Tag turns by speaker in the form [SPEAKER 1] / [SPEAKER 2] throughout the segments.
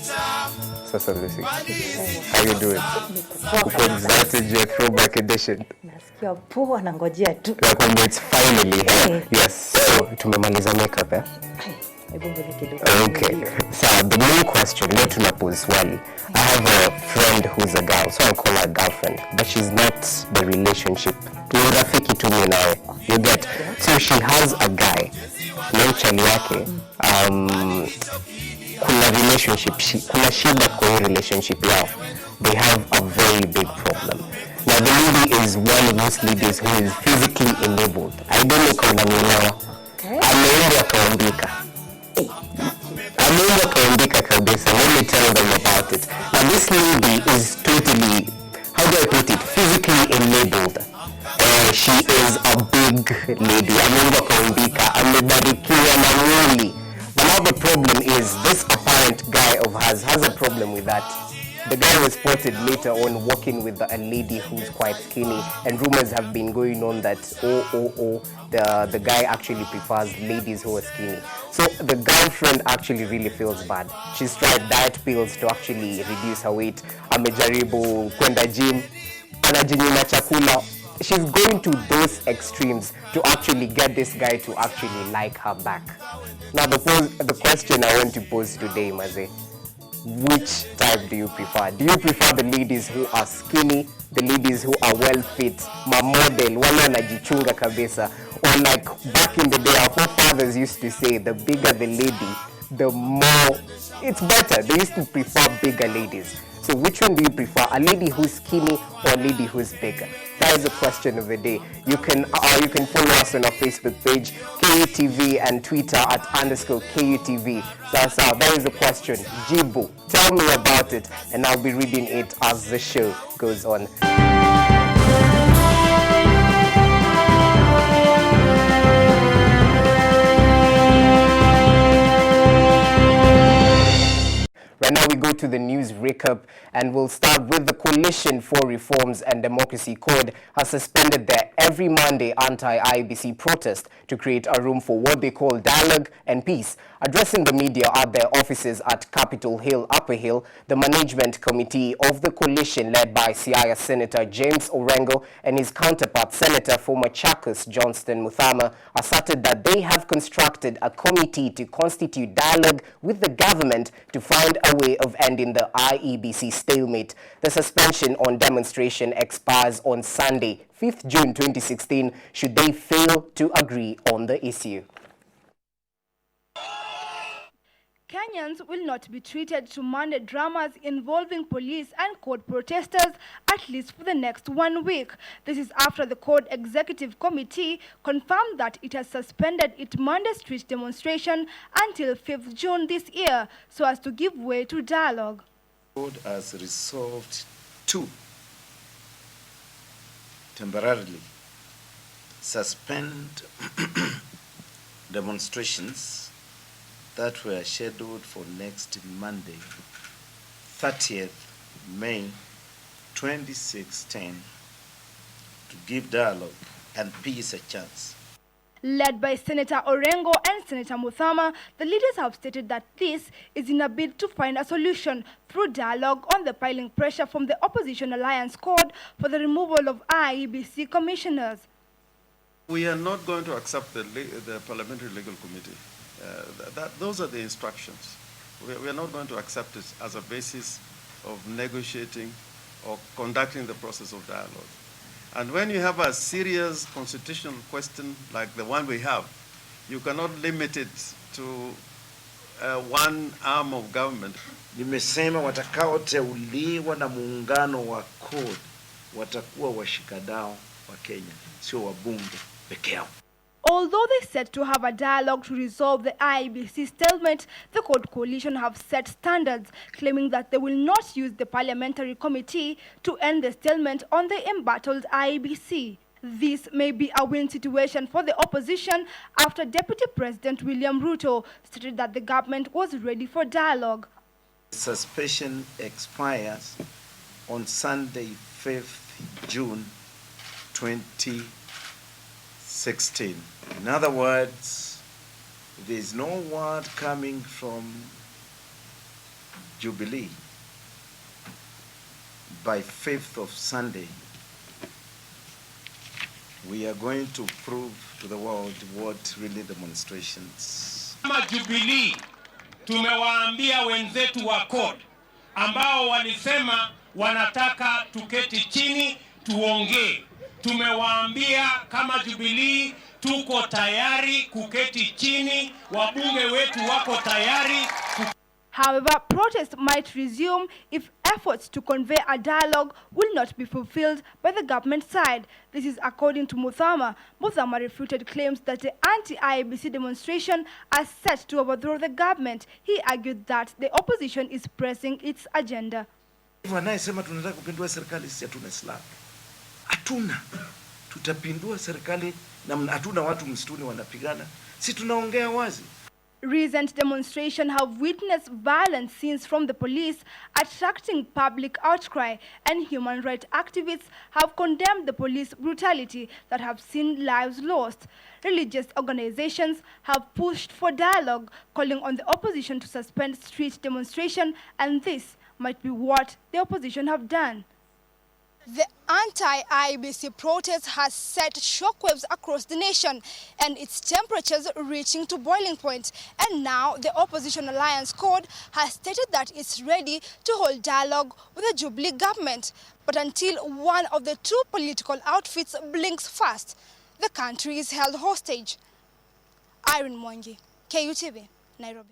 [SPEAKER 1] Sasa Lucy, how you doing? Uko excited your throwback edition?
[SPEAKER 2] Nasikia poa na ngojea tu.
[SPEAKER 1] Nakwambia it's finally here. Yes, so tumemaliza makeup eh? Okay, so the main question, leo tunapose swali. I have a friend who's a girl, so I call her girlfriend, but she's not the relationship. Ni rafiki tu mimi naye. You get? So she has a guy. Leo chali yake, kuna relationship, kuna shida kwa hiyo relationship yao. They have a very big problem. Now the lady is one of those ladies who is physically enabled. I don't know kama nielewa. Ameenda kaambika. Ameenda kaambika kabisa. Let me tell them about it. Now this lady is totally, how do I put it, physically enabled. She is a big lady. Ameenda kaambika. Amebarikiwa na mwili. But now the problem is this apparent guy of hers has a problem with that. The guy was spotted later on walking with a lady who's quite skinny, and rumors have been going on that the guy actually prefers ladies who are skinny. So the girlfriend actually really feels bad. She's tried diet pills to actually reduce her weight. Amejaribu kwenda gym, anajinyima chakula. She's going to those extremes to actually get this guy to actually like her back. Now the question I want to pose today, Maze, which type do you prefer? Do you prefer the ladies who are skinny, the ladies who are well fit, ma model, wala najichunga kabisa, or like back in the day our forefathers used to say the bigger the lady, the more it's better. They used to prefer bigger ladies. So which one do you prefer? A lady who's skinny or a lady who's bigger? That is the question of the day. You can follow us on our Facebook page, KUTV, and Twitter at _KUTV. So that is the question. Jibu, tell me about it, and I'll be reading it as the show goes on. Right now we go to the news recap, and we'll start with the Coalition for Reforms and Democracy Code has suspended their every Monday anti-IEBC protest to create a room for what they call dialogue and peace. Addressing the media at their offices at Capitol Hill, Upper Hill, the management committee of the coalition led by Siaya Senator James Orengo and his counterpart Senator for Machakos Johnston Muthama asserted that they have constructed a committee to constitute dialogue with the government to find a way of ending the IEBC stalemate. The suspension on demonstration expires on Sunday, 5th June 2016, should they fail to agree on the issue.
[SPEAKER 3] Kenyans will not be treated to Monday dramas involving police and court protesters, at least for the next 1 week. This is after the Court Executive Committee confirmed that it has suspended its Monday street demonstration until 5th June this year, so as to give way to dialogue.
[SPEAKER 4] The Court has resolved to temporarily suspend demonstrations that were scheduled for next Monday, 30th May 2016, to give dialogue and peace a chance.
[SPEAKER 3] Led by Senator Orengo and Senator Muthama, the leaders have stated that this is in a bid to find a solution through dialogue on the piling pressure from the Opposition Alliance Code for the removal of IEBC commissioners.
[SPEAKER 5] We are not going to accept the Parliamentary Legal Committee. Those are the instructions. We are not going to accept it as a basis of negotiating or conducting the process of dialogue. And when you have a serious constitutional question like the one we have, you cannot limit it to one arm of government.
[SPEAKER 4] Nimesema watakaoteuliwa na muungano wa CORD watakuwa washikadau wa Kenya, sio wabunge peke yao.
[SPEAKER 3] Although they said to have a dialogue to resolve the IEBC stalemate, the Court Coalition have set standards, claiming that they will not use the Parliamentary Committee to end the stalemate on the embattled IEBC. This may be a win situation for the opposition after Deputy President William Ruto stated that the government was ready for dialogue.
[SPEAKER 4] Suspension expires on Sunday, 5th June 2016. In other words, there is no word coming from Jubilee by 5th of Sunday, we are going to prove to the world what really demonstrations.
[SPEAKER 6] Kama Jubilee tumewaambia wenzetu wa CORD ambao walisema wanataka tuketi chini tuongee. Tumewaambia kama Jubilee tuko tayari kuketi chini, wabunge wetu wako tayari.
[SPEAKER 3] However, protests might resume if efforts to convey a dialogue will not be fulfilled by the government side. This is according to Muthama. Muthama refuted claims that the anti-IEBC demonstration are set to overthrow the government. He argued that the opposition is pressing its agenda.
[SPEAKER 4] Wanayesema tunataka kupindua serikali, sisi hatuna silaha. Hatuna. Tutapindua serikali na hatuna watu msituni wanapigana. Si tunaongea wazi.
[SPEAKER 3] Recent demonstrations have witnessed violent scenes from the police, attracting public outcry, and human rights activists have condemned the police brutality that have seen lives lost. Religious organizations have pushed for dialogue, calling on the opposition to suspend street demonstration, and this might be what the opposition have done. The anti-IEBC protest has set shockwaves across the nation and its temperatures reaching to boiling point. And now the opposition alliance CORD has stated that it's ready to hold dialogue with the Jubilee government. But until one of the two political outfits blinks fast, the country is held hostage. Irene Mwangi, KUTV, Nairobi.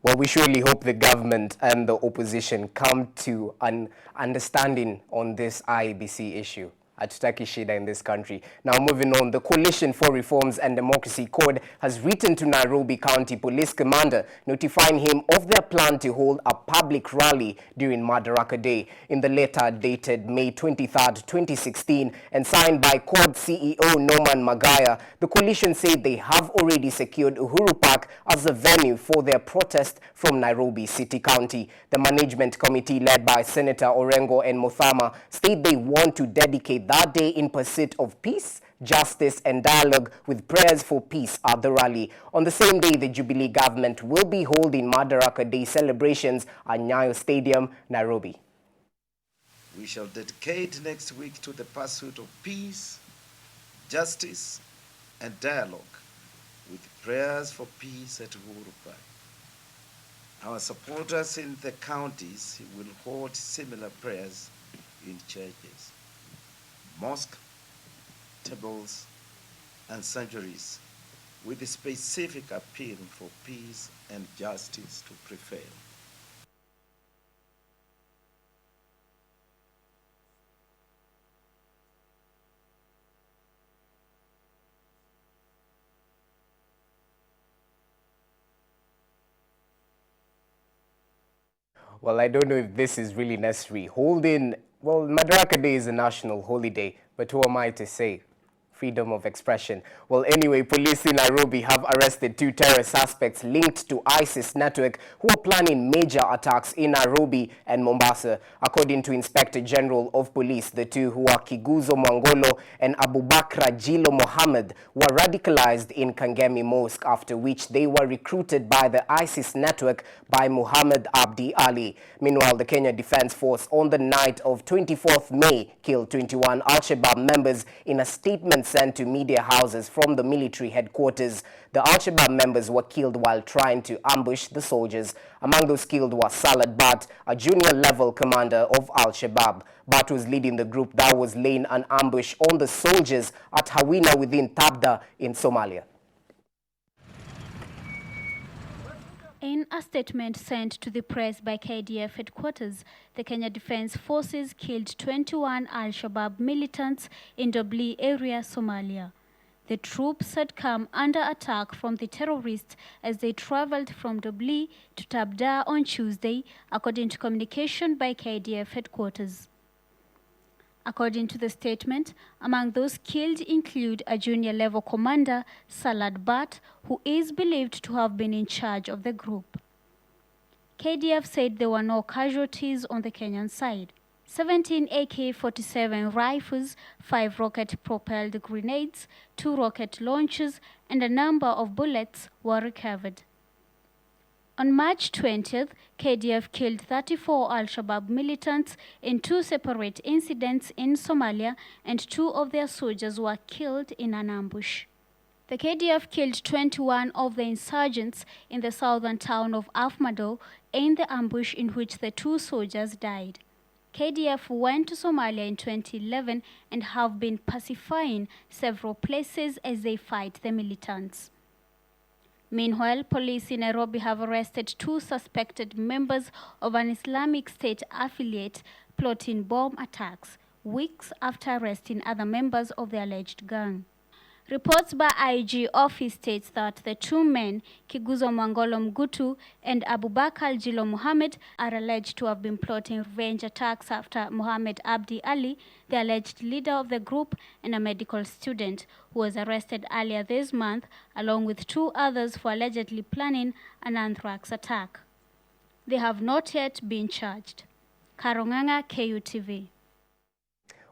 [SPEAKER 1] Well, we surely hope the government and the opposition come to an understanding on this IEBC issue. Hatutaki shida in this country. Now moving on, the Coalition for Reforms and Democracy CORD has written to Nairobi County Police Commander notifying him of their plan to hold a public rally during Madaraka Day. In the letter dated May 23rd, 2016 and signed by CORD CEO Norman Magaya, the coalition said they have already secured Uhuru Park as the venue for their protest from Nairobi City County. The management committee led by Senator Orengo and Muthama state they want to dedicate that day in pursuit of peace, justice and dialogue with prayers for peace at the rally. On the same day, the Jubilee government will be holding Madaraka Day celebrations at Nyayo Stadium, Nairobi.
[SPEAKER 4] We shall dedicate next week to the pursuit of peace, justice and dialogue with prayers for peace at Uhuru Park. Our supporters in the counties will hold similar prayers in churches, mosques, temples, and sanctuaries, with a specific appeal for peace and justice to prevail.
[SPEAKER 1] Well, I don't know if this is really necessary. Well, Madaraka Day is a national holiday, but who am I to say? Freedom of expression. Well, anyway, police in Nairobi have arrested 2 terror suspects linked to ISIS network who are planning major attacks in Nairobi and Mombasa. According to Inspector General of Police, the 2 who are Kiguzo Mwangolo and Abubakar Jilo Mohammed were radicalized in Kangemi Mosque, after which they were recruited by the ISIS network by Muhammad Abdi Ali. Meanwhile, the Kenya Defense Force on the night of 24th May killed 21 Al-Shabaab members in a statement sent to media houses from the military headquarters. The Al-Shabaab members were killed while trying to ambush the soldiers. Among those killed was Salad Bat, a junior-level commander of Al-Shabaab. Bat was leading the group that was laying an ambush on the soldiers at Hawina within Tabda in Somalia.
[SPEAKER 7] In a statement sent to the press by KDF headquarters, the Kenya Defense Forces killed 21 Al-Shabaab militants in Dobli area, Somalia. The troops had come under attack from the terrorists as they traveled from Dobli to Tabda on Tuesday, according to communication by KDF headquarters. According to the statement, among those killed include a junior-level commander, Salad Bat, who is believed to have been in charge of the group. KDF said there were no casualties on the Kenyan side. 17 AK-47 rifles, 5 rocket-propelled grenades, 2 rocket launchers, and a number of bullets were recovered. On March 20th, KDF killed 34 Al-Shabaab militants in 2 separate incidents in Somalia, and 2 of their soldiers were killed in an ambush. The KDF killed 21 of the insurgents in the southern town of Afmado in the ambush in which the 2 soldiers died. KDF went to Somalia in 2011 and have been pacifying several places as they fight the militants. Meanwhile, police in Nairobi have arrested 2 suspected members of an Islamic State affiliate plotting bomb attacks, weeks after arresting other members of the alleged gang. Reports by IG office states that the 2 men, Kiguzo Mangolo Mgutu and Abubakar Jilo Mohammed, are alleged to have been plotting revenge attacks after Mohammed Abdi Ali, the alleged leader of the group and a medical student, who was arrested earlier this month, along with 2 others for allegedly planning an anthrax attack. They have not yet been charged. Karonganga, KUTV.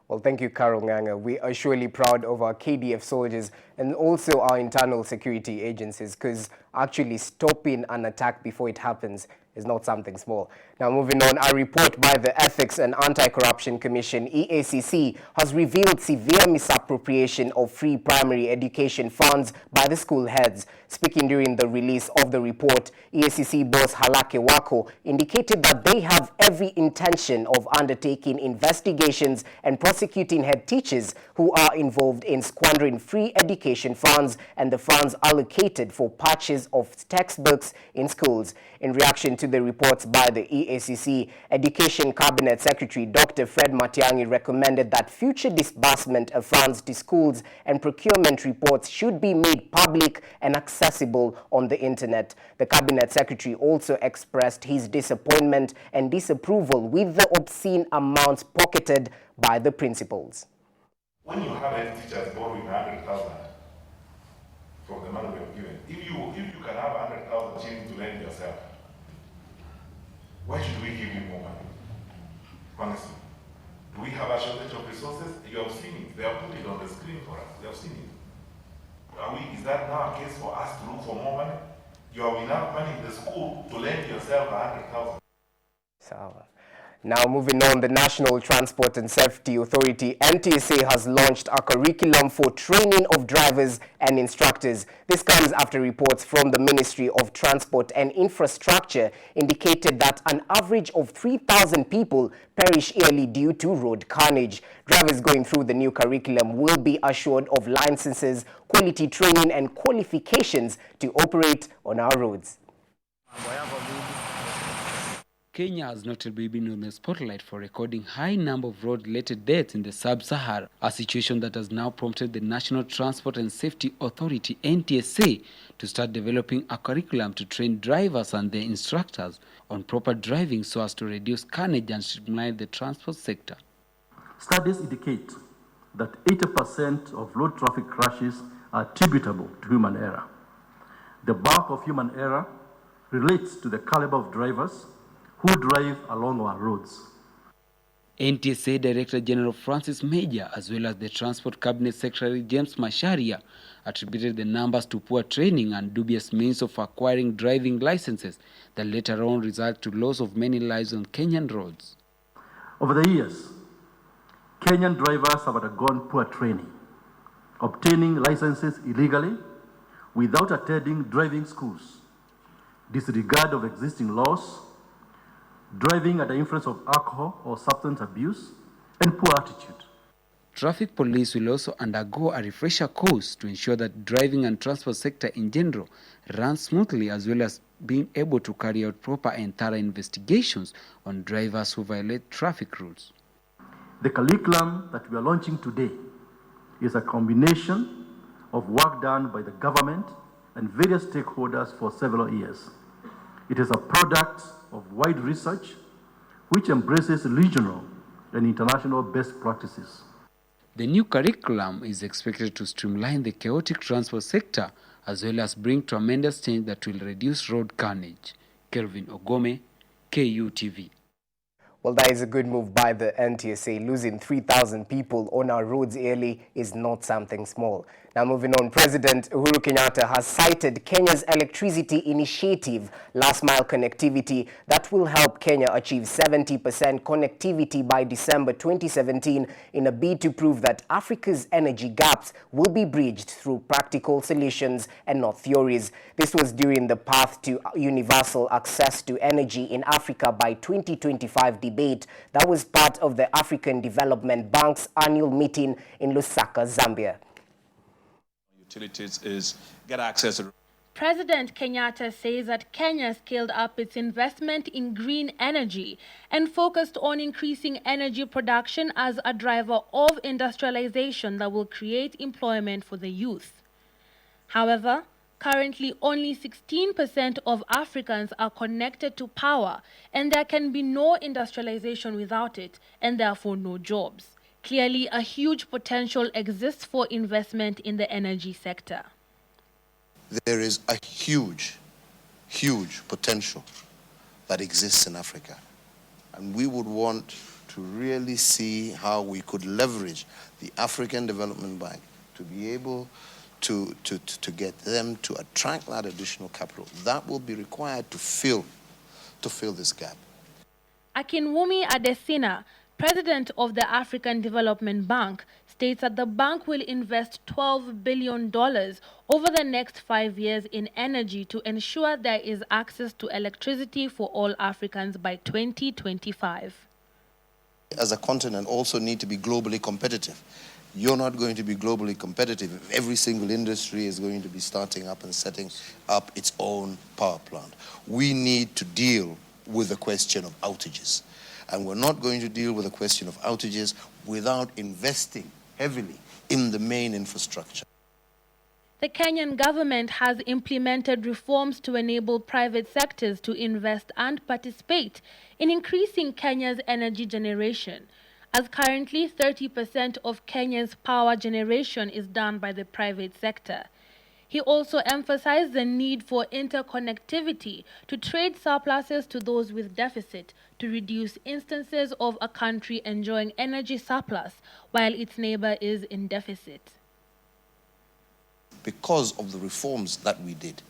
[SPEAKER 1] Well, thank you, Carol Nganga. We are surely proud of our KDF soldiers and also our internal security agencies, because actually stopping an attack before it happens is not something small. Now, moving on, a report by the Ethics and Anti-Corruption Commission, EACC, has revealed severe misappropriation of free primary education funds by the school heads. Speaking during the release of the report, EACC boss Halake Wako indicated that they have every intention of undertaking investigations and prosecuting head teachers who are involved in squandering free education funds and the funds allocated for purchase of textbooks in schools. In reaction to the reports by the EACC, Education Cabinet Secretary Dr. Fred Matiang'i recommended that future disbursement of funds to schools and procurement reports should be made public and accessible on the internet. The Cabinet Secretary also expressed his disappointment and disapproval with the obscene amounts pocketed by the principals.
[SPEAKER 8] When you have head teachers borrowing 100,000 from the money we have given, if you can have 100,000 shillings to lend yourself, why should we give you more money? Honestly, do we have a shortage of resources? You have seen it. They have put it on the screen for us. They have seen it. Is that now a case for us to look for more money? You have enough money in the school to lend yourself 100,000.
[SPEAKER 1] So, now moving on, the National Transport and Safety Authority, NTSA, has launched a curriculum for training of drivers and instructors. This comes after reports from the Ministry of Transport and Infrastructure indicated that an average of 3,000 people perish yearly due to road carnage. Drivers going through the new curriculum will be assured of licenses, quality training and qualifications to operate on our roads.
[SPEAKER 9] Kenya has notably been on the spotlight for recording high number of road-related deaths in the sub-Sahara, a situation that has now prompted the National Transport and Safety Authority, NTSA, to start developing a curriculum to train drivers and their instructors on proper driving so as to reduce carnage and streamline the transport sector.
[SPEAKER 10] Studies indicate that 80% of road traffic crashes are attributable to human error. The bulk of human error relates to the caliber of drivers who drive along our roads.
[SPEAKER 9] NTSA Director General Francis Major, as well as the Transport Cabinet Secretary James Masharia, attributed the numbers to poor training and dubious means of acquiring driving licenses that later on result to loss of many lives on Kenyan roads.
[SPEAKER 10] Over the years, Kenyan drivers have undergone poor training, obtaining licenses illegally without attending driving schools, disregard of existing laws, driving under influence of alcohol or substance abuse, and poor attitude.
[SPEAKER 9] Traffic police will also undergo a refresher course to ensure that driving and transport sector in general runs smoothly, as well as being able to carry out proper and thorough investigations on drivers who violate traffic rules.
[SPEAKER 10] The curriculum that we are launching today is a combination of work done by the government and various stakeholders for several years. It is a product of wide research which embraces regional and international best practices.
[SPEAKER 9] The new curriculum is expected to streamline the chaotic transport sector as well as bring tremendous change that will reduce road carnage. Kelvin Ogome, KUTV.
[SPEAKER 1] Well, that is a good move by the NTSA. Losing 3,000 people on our roads yearly is not something small. Now, moving on, President Uhuru Kenyatta has cited Kenya's electricity initiative, last mile connectivity, that will help Kenya achieve 70% connectivity by December 2017 in a bid to prove that Africa's energy gaps will be bridged through practical solutions and not theories. This was during the Path to Universal Access to Energy in Africa by 2025 debate that was part of the African Development Bank's annual meeting in Lusaka, Zambia.
[SPEAKER 11] Utilities is get access to.
[SPEAKER 12] President Kenyatta says that Kenya scaled up its investment in green energy and focused on increasing energy production as a driver of industrialization that will create employment for the youth. However, currently only 16% of Africans are connected to power, and there can be no industrialization without it, and therefore no jobs. Clearly, a huge potential exists for investment in the energy sector.
[SPEAKER 13] There is a huge potential that exists in Africa. And we would want to really see how we could leverage the African Development Bank to be able to get them to attract that additional capital that will be required to fill this gap.
[SPEAKER 12] Akinwumi Adesina, President of the African Development Bank, states that the bank will invest $12 billion over the next 5 years in energy to ensure there is access to electricity for all Africans by 2025.
[SPEAKER 13] As a continent, also need to be globally competitive. You're not going to be globally competitive if every single industry is going to be starting up and setting up its own power plant. We need to deal with the question of outages. And we're not going to deal with the question of outages without investing heavily in the main infrastructure.
[SPEAKER 12] The Kenyan government has implemented reforms to enable private sectors to invest and participate in increasing Kenya's energy generation, as currently 30% of Kenya's power generation is done by the private sector. He also emphasized the need for interconnectivity to trade surpluses to those with deficit to reduce instances of a country enjoying energy surplus while its neighbor is in deficit.
[SPEAKER 13] Because of the reforms that we did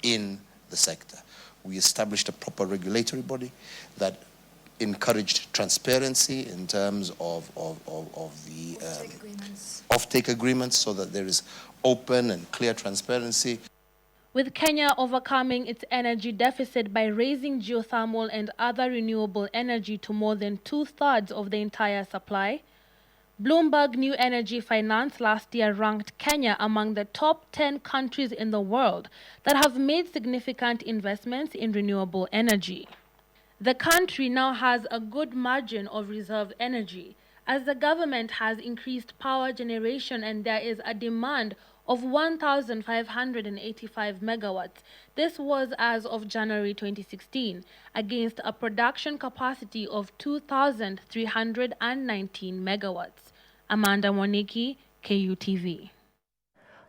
[SPEAKER 13] in the sector, we established a proper regulatory body that encouraged transparency in terms of the offtake agreements so that there is open and clear transparency.
[SPEAKER 12] With Kenya overcoming its energy deficit by raising geothermal and other renewable energy to more than 2/3 of the entire supply, Bloomberg New Energy Finance last year ranked Kenya among the top 10 countries in the world that have made significant investments in renewable energy. The country now has a good margin of reserve energy, as the government has increased power generation and there is a demand of 1,585 megawatts. This was as of January 2016, against a production capacity of 2,319 megawatts. Amanda Moniki, KUTV.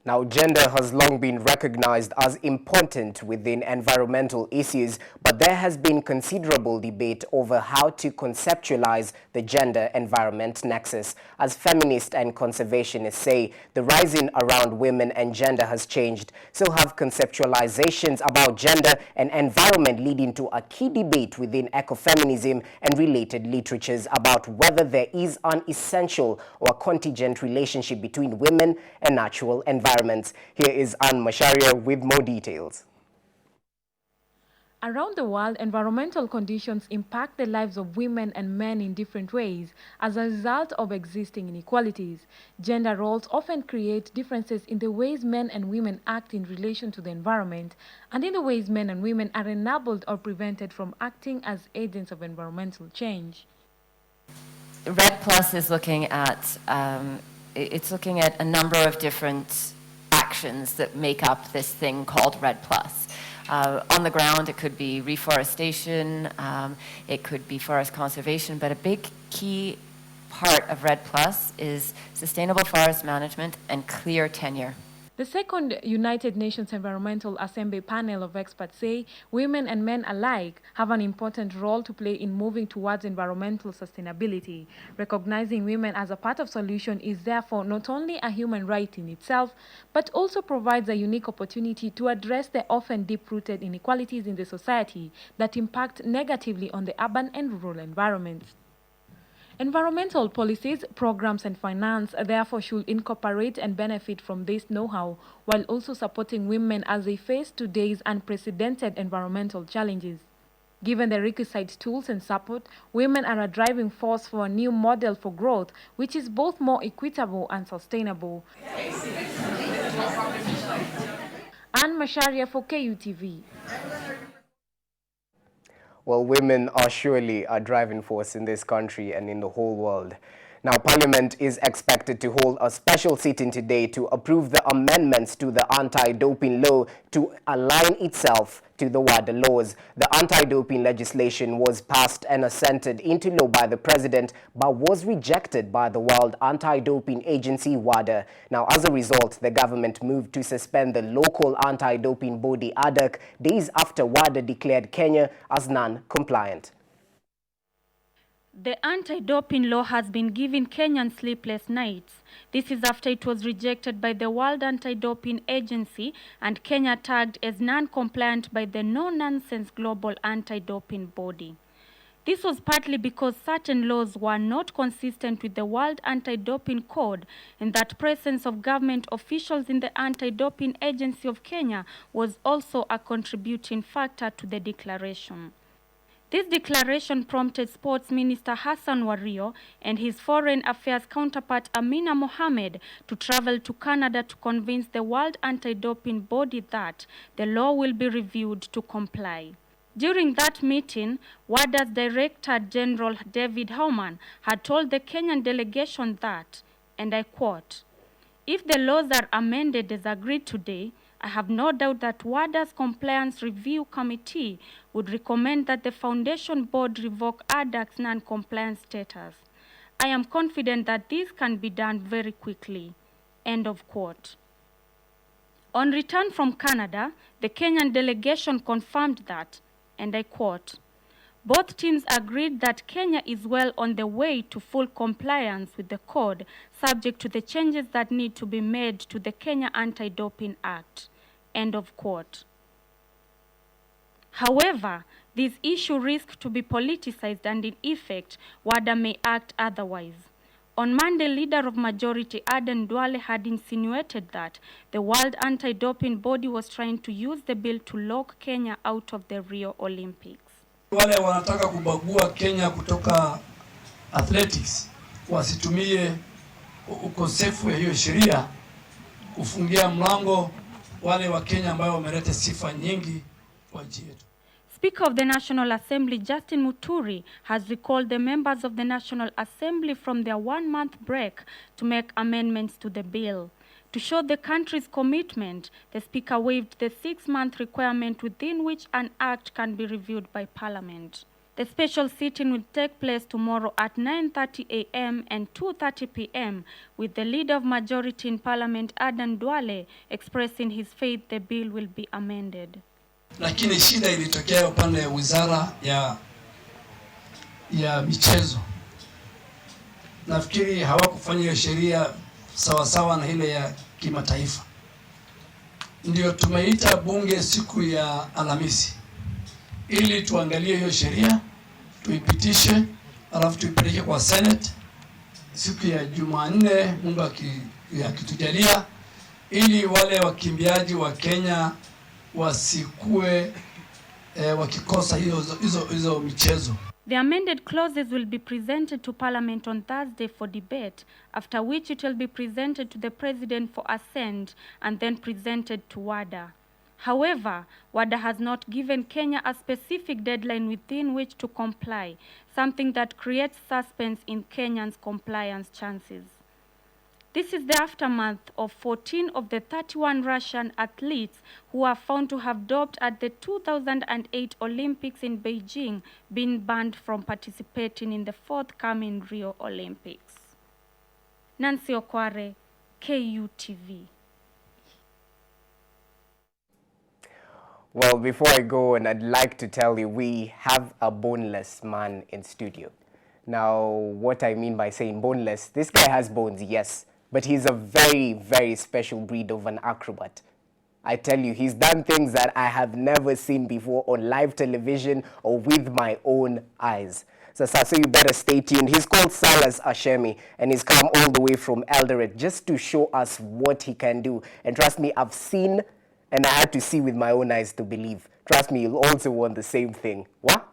[SPEAKER 1] Now, gender has long been recognized as important within environmental issues, but there has been considerable debate over how to conceptualize the gender-environment nexus. As feminists and conservationists say, the rising around women and gender has changed. So have conceptualizations about gender and environment, leading to a key debate within ecofeminism and related literatures about whether there is an essential or contingent relationship between women and natural environment. Here is Anne Masharia with more details.
[SPEAKER 14] Around the world, environmental conditions impact the lives of women and men in different ways as a result of existing inequalities. Gender roles often create differences in the ways men and women act in relation to the environment and in the ways men and women are enabled or prevented from acting as agents of environmental change.
[SPEAKER 15] RED Plus is looking at a number of different actions that make up this thing called RED Plus. On the ground, it could be reforestation, it could be forest conservation, but a big key part of RED Plus is sustainable forest management and clear tenure.
[SPEAKER 14] The second United Nations Environmental Assembly panel of experts say women and men alike have an important role to play in moving towards environmental sustainability. Recognizing women as a part of solution is therefore not only a human right in itself, but also provides a unique opportunity to address the often deep-rooted inequalities in the society that impact negatively on the urban and rural environments. Environmental policies, programs and finance therefore should incorporate and benefit from this know-how while also supporting women as they face today's unprecedented environmental challenges. Given the requisite tools and support, women are a driving force for a new model for growth which is both more equitable and sustainable. Anne Masharia for KUTV.
[SPEAKER 1] Well, women are surely a driving force in this country and in the whole world. Now, Parliament is expected to hold a special sitting today to approve the amendments to the anti-doping law to align itself to the WADA laws. The anti-doping legislation was passed and assented into law by the President, but was rejected by the World Anti-Doping Agency, WADA. Now, as a result, the government moved to suspend the local anti-doping body, ADAC, days after WADA declared Kenya as non-compliant.
[SPEAKER 7] The anti-doping law has been giving Kenyans sleepless nights. This is after it was rejected by the World Anti-Doping Agency and Kenya tagged as non-compliant by the no-nonsense global anti-doping body. This was partly because certain laws were not consistent with the World Anti-Doping Code and that presence of government officials in the Anti-Doping Agency of Kenya was also a contributing factor to the declaration. This declaration prompted Sports Minister Hassan Wario and his Foreign Affairs counterpart Amina Mohamed to travel to Canada to convince the World Anti-Doping Body that the law will be reviewed to comply. During that meeting, WADA's Director General David Howman had told the Kenyan delegation that, and I quote, "If the laws are amended as agreed today, I have no doubt that WADA's Compliance Review Committee would recommend that the Foundation Board revoke ADAC's non-compliance status. I am confident that this can be done very quickly." End of quote. On return from Canada, the Kenyan delegation confirmed that, and I quote, "Both teams agreed that Kenya is well on the way to full compliance with the code, subject to the changes that need to be made to the Kenya Anti-Doping Act." End of quote. However, this issue risks to be politicized and in effect, WADA may act otherwise. On Monday, leader of majority Aden Duale had insinuated that the World Anti-Doping Body was trying to use the bill to lock Kenya out of the Rio Olympics.
[SPEAKER 16] Wale wanataka kubagua Kenya kutoka athletics wasitumie ukosefu ya hiyo sheria kufungia mlango wale wa Kenya ambao wameleta sifa nyingi kwa nchi yetu.
[SPEAKER 7] Speaker of the National Assembly, Justin Muturi, has recalled the members of the National Assembly from their one-month break to make amendments to the bill. To show the country's commitment, the Speaker waived the 6-month requirement within which an act can be reviewed by Parliament. The special sitting will take place tomorrow at 9:30 a.m. and 2:30 p.m. with the Leader of Majority in Parliament, Aden Duale, expressing his faith the bill will be amended.
[SPEAKER 16] Lakini shida ilitokea upande ya wizara ya michezo. Nafikiri hawakufanya hiyo sheria sawa na ile ya kimataifa. Ndio tumeita bunge siku ya Alhamisi ili tuangalie hiyo sheria, tuipitishe, alafu tuipeleke kwa Senate siku ya Jumanne, Mungu akitujalia, ili wale wakimbiaji wa Kenya wasikue wakikosa hizo michezo.
[SPEAKER 7] The amended clauses will be presented to Parliament on Thursday for debate, after which it will be presented to the President for assent and then presented to WADA. However, WADA has not given Kenya a specific deadline within which to comply, something that creates suspense in Kenyans' compliance chances. This is the aftermath of 14 of the 31 Russian athletes who were found to have doped at the 2008 Olympics in Beijing being banned from participating in the forthcoming Rio Olympics. Nancy Okware, KUTV.
[SPEAKER 1] Well, before I go on, I'd like to tell you we have a boneless man in studio. Now, what I mean by saying boneless, this guy has bones, yes, but he's a very, very special breed of an acrobat. I tell you, he's done things that I have never seen before on live television or with my own eyes. So you better stay tuned. He's called Salas Ashemi, and he's come all the way from Eldoret just to show us what he can do. And trust me, I've seen, and I had to see with my own eyes to believe. Trust me, you'll also want the same thing. What?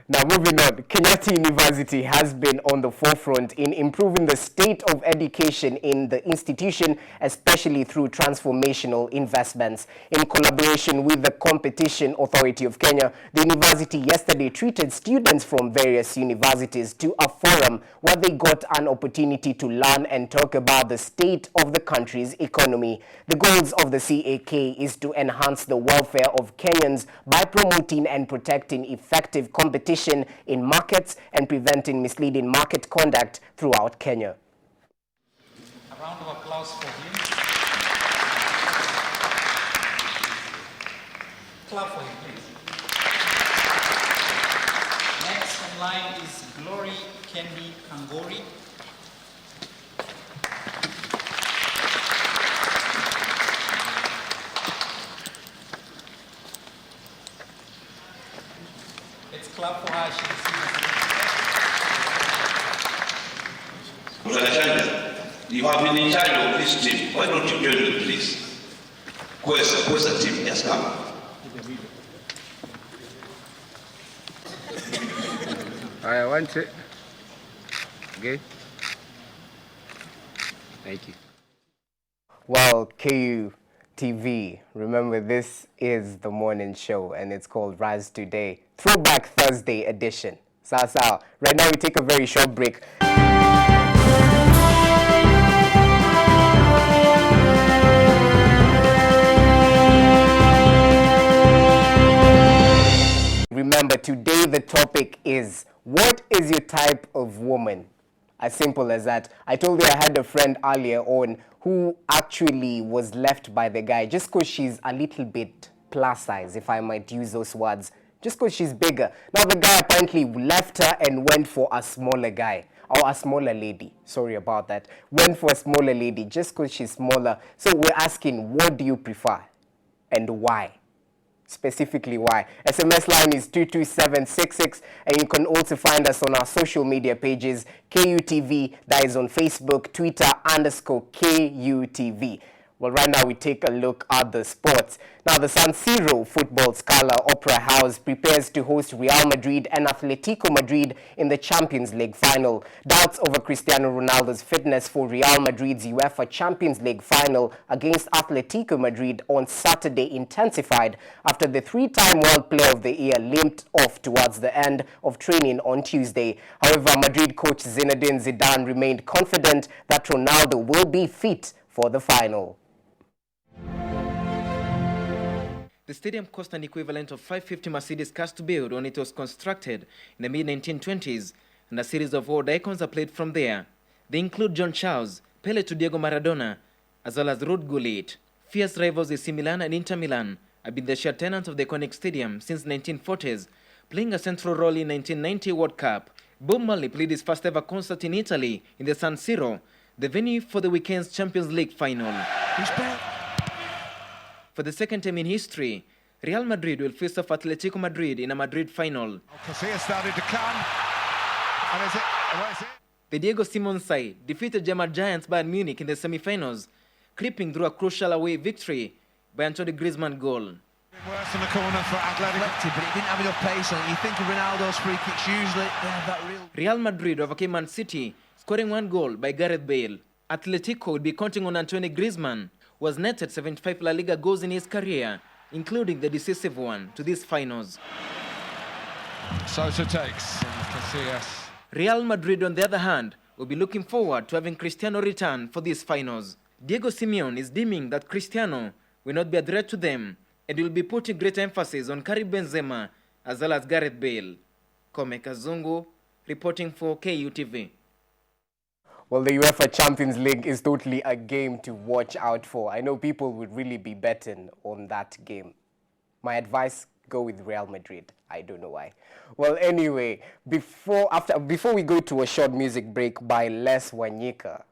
[SPEAKER 1] Now, moving on, Kenyatta University has been on the forefront in improving the state of education in the institution, especially through transformational investments. In collaboration with the Competition Authority of Kenya, the university yesterday treated students from various universities to a forum where they got an opportunity to learn and talk about the state of the country's economy. The goals of the CAK is to enhance the welfare of Kenyans by promoting and protecting effective competition in markets and preventing misleading market conduct throughout Kenya.
[SPEAKER 17] A round of applause for him. Clap for him, please. Next in line is Glory Kendi Kangori. Let's clap for her.
[SPEAKER 18] You have been in charge of this team. Why don't you join me, please? Where's the team? Yes, come.
[SPEAKER 1] I want it. Okay. Thank you. Well, KU TV, remember this is the morning show and it's called Rise Today, Throwback Thursday edition. Sawa. Right now we take a very short break. Remember, today the topic is, what is your type of woman? As simple as that. I told you I had a friend earlier on who actually was left by the guy just because she's a little bit plus size, if I might use those words, just because she's bigger. Now the guy apparently left her and went for a smaller guy, or a smaller lady. Sorry about that. Went for a smaller lady just because she's smaller. So we're asking, what do you prefer and why? Specifically why. SMS line is 22766, and you can also find us on our social media pages, KUTV, that is on Facebook, Twitter, _KUTV. Well, right now we take a look at the sports. Now, the San Siro Football Scala Opera House prepares to host Real Madrid and Atletico Madrid in the Champions League final. Doubts over Cristiano Ronaldo's fitness for Real Madrid's UEFA Champions League final against Atletico Madrid on Saturday intensified after the three-time World Player of the Year limped off towards the end of training on Tuesday. However, Madrid coach Zinedine Zidane remained confident that Ronaldo will be fit for the final.
[SPEAKER 19] The stadium cost an equivalent of 550 Mercedes cars to build when it was constructed in the mid-1920s, and a series of world icons are played from there. They include John Charles, Pele to Diego Maradona, as well as Ruud Gullit. Fierce rivals AC Milan and Inter Milan have been the shared tenants of the iconic stadium since the 1940s, playing a central role in 1990 World Cup. Bob Marley played his first ever concert in Italy in the San Siro, the venue for the weekend's Champions League final. For the second time in history, Real Madrid will face off Atletico Madrid in a Madrid final.
[SPEAKER 20] Casillas started to come. And is it?
[SPEAKER 19] The Diego Simon side defeated German giants Bayern Munich in the semi-finals, creeping through a crucial away victory by Antoine Griezmann goal.
[SPEAKER 20] Worse in the corner for Atletico, but it didn't have enough pace on it. You think of Ronaldo's free kicks, usually they have that
[SPEAKER 19] Real Madrid overcame Man City, scoring one goal by Gareth Bale. Atletico would be counting on Antoine Griezmann, who has netted 75 La Liga goals in his career, including the decisive one to these finals.
[SPEAKER 20] Sosa takes Casillas.
[SPEAKER 19] Real Madrid, on the other hand, will be looking forward to having Cristiano return for these finals. Diego Simeone is deeming that Cristiano will not be a threat to them and will be putting great emphasis on Karim Benzema as well as Gareth Bale. Kome Kazungu, reporting for KUTV.
[SPEAKER 1] Well, the UEFA Champions League is totally a game to watch out for. I know people would really be betting on that game. My advice, go with Real Madrid. I don't know why. Well, anyway, before we go to a short music break by Les Wanyika,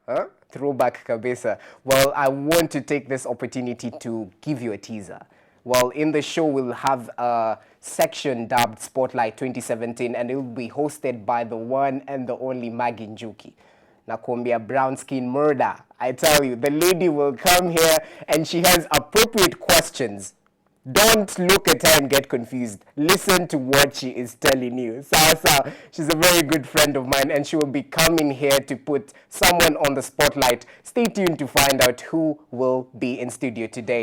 [SPEAKER 1] Throwback Kabisa, well, I want to take this opportunity to give you a teaser. Well, in the show, we'll have a section dubbed Spotlight 2017, and it will be hosted by the one and the only Maggie Njuki. Nakwambia brown skin murder. I tell you, the lady will come here and she has appropriate questions. Don't look at her and get confused. Listen to what she is telling you. Sawa, she's a very good friend of mine and she will be coming here to put someone on the spotlight. Stay tuned to find out who will be in studio today.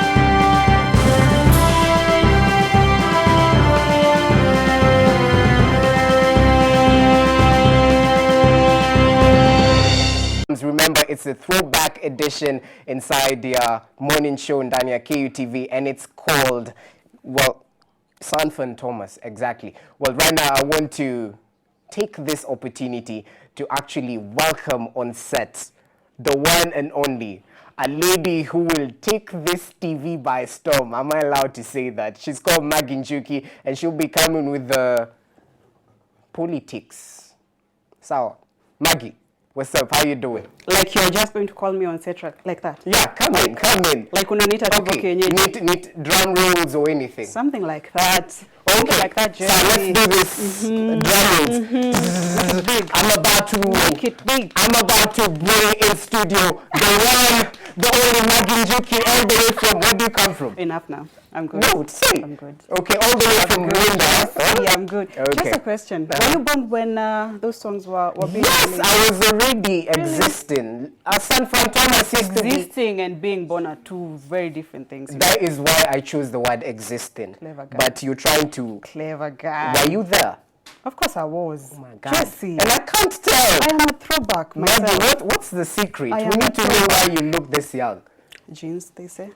[SPEAKER 1] Remember, it's a throwback edition inside the morning show ndani ya KUTV, and it's called, well, Sanford Thomas, exactly. Well, right now I want to take this opportunity to actually welcome on set the one and only, a lady who will take this TV by storm. Am I allowed to say that? She's called Maggie Njuki, and she'll be coming with the politics. So, Maggie, what's up? How you doing?
[SPEAKER 21] Like you're just going to call me on set like that?
[SPEAKER 1] Yeah, come in.
[SPEAKER 21] Like unanita
[SPEAKER 1] okay. Need drum rolls or anything?
[SPEAKER 21] Something like that.
[SPEAKER 1] Okay.
[SPEAKER 21] Like that,
[SPEAKER 1] so let's do this. Drum rolls. I'm about to make it big. I'm about to bring in studio the one, the only Maggie Njuki, all the way from, where do you come from?
[SPEAKER 21] Enough now. I'm good.
[SPEAKER 1] No, say.
[SPEAKER 21] I'm good.
[SPEAKER 1] Okay, all the way from Rwanda.
[SPEAKER 21] Yeah, I'm good.
[SPEAKER 1] Okay.
[SPEAKER 21] Just a question. Were you born when those songs were being
[SPEAKER 1] Yes,
[SPEAKER 21] released?
[SPEAKER 1] I was already existing. Sanford Thomas used to be.
[SPEAKER 21] Existing and being born are two very different things.
[SPEAKER 1] That is why I chose the word existing.
[SPEAKER 21] Clever guy.
[SPEAKER 1] But you're trying to...
[SPEAKER 21] Clever guy.
[SPEAKER 1] Were you there?
[SPEAKER 21] Of course I was.
[SPEAKER 1] Oh my God.
[SPEAKER 21] Jesse.
[SPEAKER 1] And I can't tell.
[SPEAKER 21] I am a throwback myself.
[SPEAKER 1] Maggie, what's the secret?
[SPEAKER 21] I
[SPEAKER 1] We
[SPEAKER 21] am
[SPEAKER 1] need
[SPEAKER 21] a
[SPEAKER 1] to know why you look this young.
[SPEAKER 21] Genes, they say.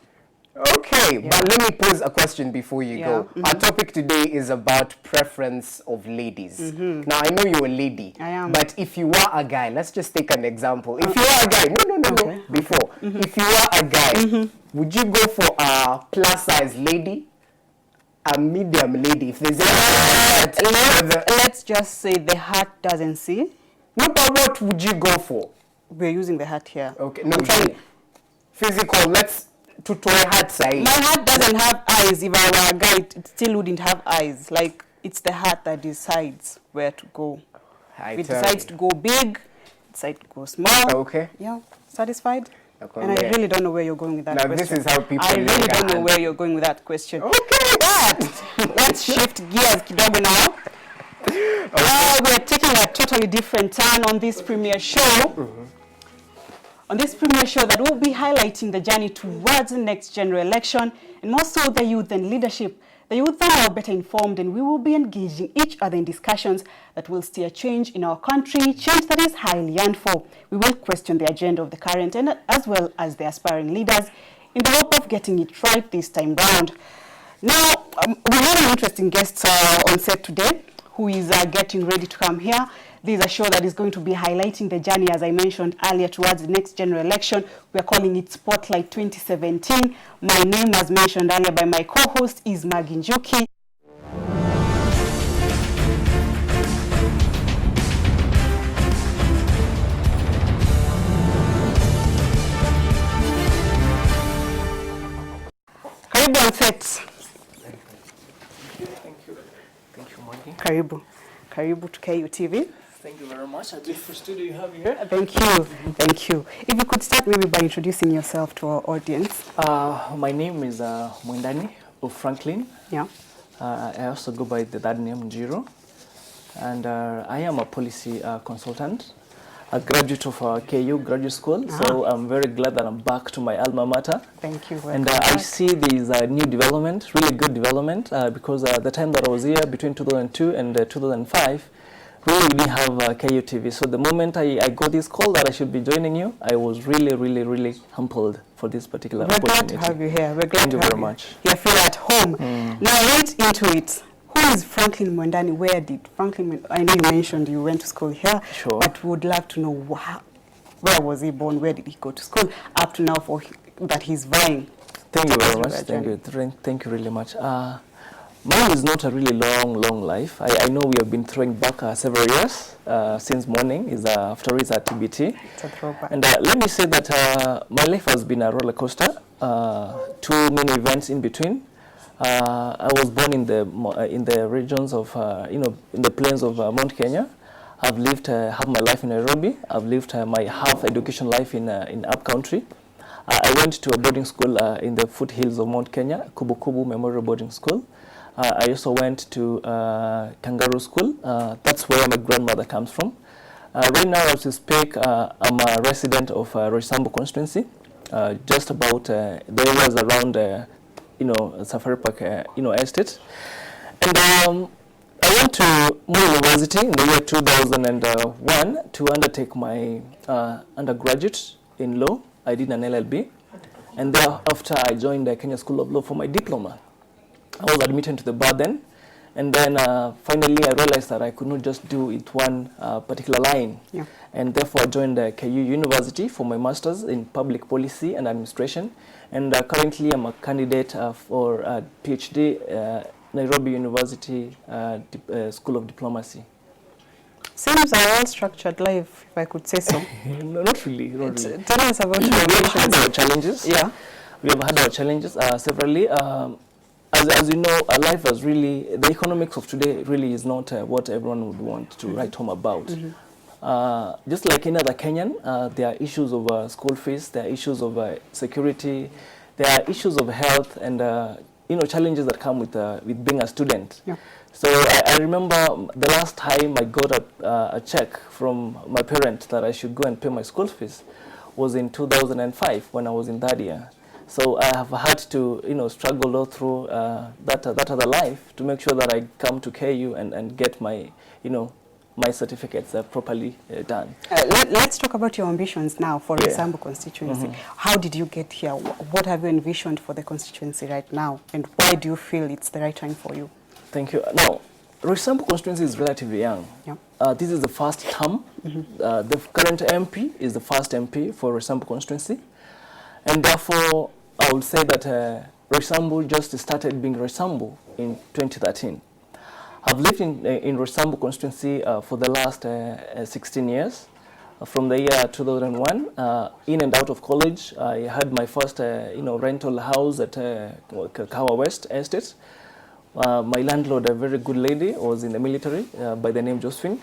[SPEAKER 1] Okay, but let me pose a question before you go.
[SPEAKER 21] Mm-hmm.
[SPEAKER 1] Our topic today is about preference of ladies.
[SPEAKER 21] Mm-hmm.
[SPEAKER 1] Now, I know you're a lady.
[SPEAKER 21] I am.
[SPEAKER 1] But if you are a guy, let's just take an example. If you are a guy, no, before.
[SPEAKER 21] Mm-hmm.
[SPEAKER 1] If you are a guy, would you go for a plus-size lady? A medium lady? If there's
[SPEAKER 21] let's just say the heart doesn't see.
[SPEAKER 1] No, but what would you go for?
[SPEAKER 21] We're using the heart here.
[SPEAKER 1] Okay, no, physical, let's...
[SPEAKER 21] My heart doesn't have eyes. If I were a guy, it still wouldn't have eyes. Like, it's the heart that decides where to go. If it decides to go big, it decides to go small.
[SPEAKER 1] Okay.
[SPEAKER 21] Yeah, satisfied?
[SPEAKER 1] Okay,
[SPEAKER 21] and I really don't know where you're going with that question.
[SPEAKER 1] This is how people
[SPEAKER 21] I really don't know where you're going with that question. Okay. But let's shift gears kidogo now. We're taking a totally different turn on this premiere show. On this premiere show that will be highlighting the journey towards the next general election, and more so the youth and leadership. The youth are now better informed, and we will be engaging each other in discussions that will steer change in our country, change that is highly yearned for. We will question the agenda of the current and as well as the aspiring leaders in the hope of getting it right this time round. Now, we have an interesting guest on set today who is getting ready to come here. This is a show that is going to be highlighting the journey, as I mentioned earlier, towards the next general election. We are calling it Spotlight 2017. My name, as mentioned earlier by my co-host, is Maggie Njuki. Karibu on set.
[SPEAKER 22] Thank you, Maggie.
[SPEAKER 21] Karibu to KUTV.
[SPEAKER 22] Thank you very much. A beautiful studio you have here.
[SPEAKER 21] Thank you. If you could start maybe by introducing yourself to our audience.
[SPEAKER 22] My name is Mwendani of Franklin.
[SPEAKER 21] Yeah.
[SPEAKER 22] I also go by that name, Jiro. And I am a policy consultant, a graduate of KU Graduate School. So I'm very glad that I'm back to my alma mater.
[SPEAKER 21] Thank you.
[SPEAKER 22] And I see there's a new development, really good development, because the time that I was here, between 2002 and 2005, really didn't have KUTV. So the moment I got this call that I should be joining you, I was really humbled for this particular opportunity.
[SPEAKER 21] We're glad to have you here.
[SPEAKER 22] Thank you very much.
[SPEAKER 21] You feel at home. Now, right into it. Who is Franklin Mwendani? Where did Franklin, I know you mentioned you went to school here, but we would love to know where was he born, where did he go to school, up to now that he's vying.
[SPEAKER 22] Thank you very much. Thank you really much. Mine is not a really long life. I know we have been throwing back several years since morning. After it's at TBT.
[SPEAKER 21] It's a throwback.
[SPEAKER 22] And let me say that my life has been a roller coaster. Too many events in between. I was born in the regions of in the plains of Mount Kenya. I've lived half my life in Nairobi. I've lived my half education life in upcountry. I went to a boarding school in the foothills of Mount Kenya, Kubu Memorial Boarding School. I also went to Kangaroo School. That's where my grandmother comes from. Right now, as we speak, I'm a resident of Roysambu constituency, just about the areas around, Safari Park, estate. And I went to Moi University in the year 2001 to undertake my undergraduate in law. I did an LLB, and thereafter I joined the Kenya School of Law for my diploma. I was admitted to the bar then, and then finally I realized that I could not just do it one particular line, and therefore I joined the KU University for my master's in public policy and administration, and currently I'm a candidate for a PhD Nairobi University School of Diplomacy.
[SPEAKER 21] Seems a well-structured life, if I could say so.
[SPEAKER 22] No, not really.
[SPEAKER 21] Tell us about your
[SPEAKER 22] We have had our challenges.
[SPEAKER 21] Yeah.
[SPEAKER 22] We have had our challenges severally. As you know, our life is really, the economics of today really is not what everyone would want to write home about. Just like any other Kenyan, there are issues of school fees, there are issues of security, there are issues of health, and challenges that come with being a student.
[SPEAKER 21] Yeah.
[SPEAKER 22] So I remember the last time I got a check from my parent that I should go and pay my school fees was in 2005 when I was in third year. So I have had to struggle all through that other life to make sure that I come to KU and get my my certificates properly done.
[SPEAKER 21] Let's talk about your ambitions now for Roysambu constituency. How did you get here? What have you envisioned for the constituency right now, and why do you feel it's the right time for you?
[SPEAKER 22] Thank you. Now, Roysambu constituency is relatively young. This is the first term. The current MP is the first MP for Roysambu constituency, and therefore I would say that Roysambu just started being Roysambu in 2013. I've lived in Roysambu constituency for the last 16 years. From the year 2001, in and out of college, I had my first rental house at Kawa West Estate. My landlord, a very good lady, was in the military by the name Josephine.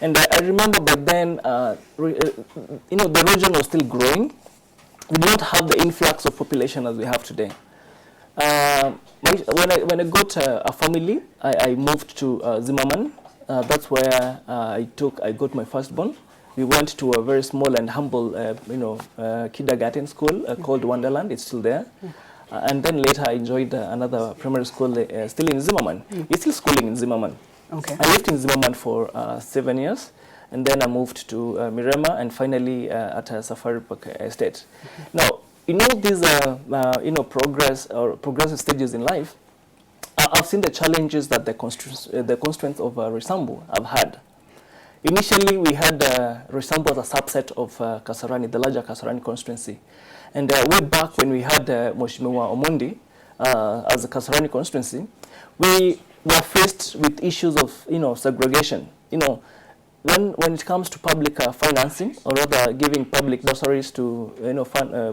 [SPEAKER 22] And I remember back then, the region was still growing. We did not have the influx of population as we have today. When I got a family, I moved to Zimmerman. That's where I got my firstborn. We went to a very small and humble, kindergarten school called Wonderland. It's still there. And then later I enjoyed another primary school still in Zimmerman. It's still schooling in Zimmerman.
[SPEAKER 21] Okay.
[SPEAKER 22] I lived in Zimmerman for 7 years, and then I moved to Mirema, and finally at Safari Park Estate. Now, these progressive stages in life. I've seen the challenges that the constituents of Roysambu have had. Initially, we had Roysambu as a subset of Kasarani, the larger Kasarani constituency. And way back when we had Mheshimiwa Omondi as a Kasarani constituency, we were faced with issues of segregation. When it comes to public financing, or rather giving public bursaries to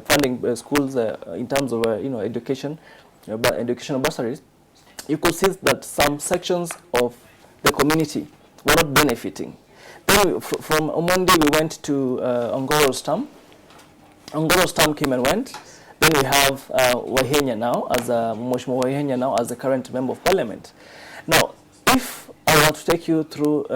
[SPEAKER 22] funding schools in terms of educational bursaries, you could see that some sections of the community were not benefiting. Then from Omondi we went to Ongoro's term. Ongoro's term came and went. Then we have Wahenya now, Mheshimiwa Wahenya now as the current Member of Parliament. Now, if I were to take you through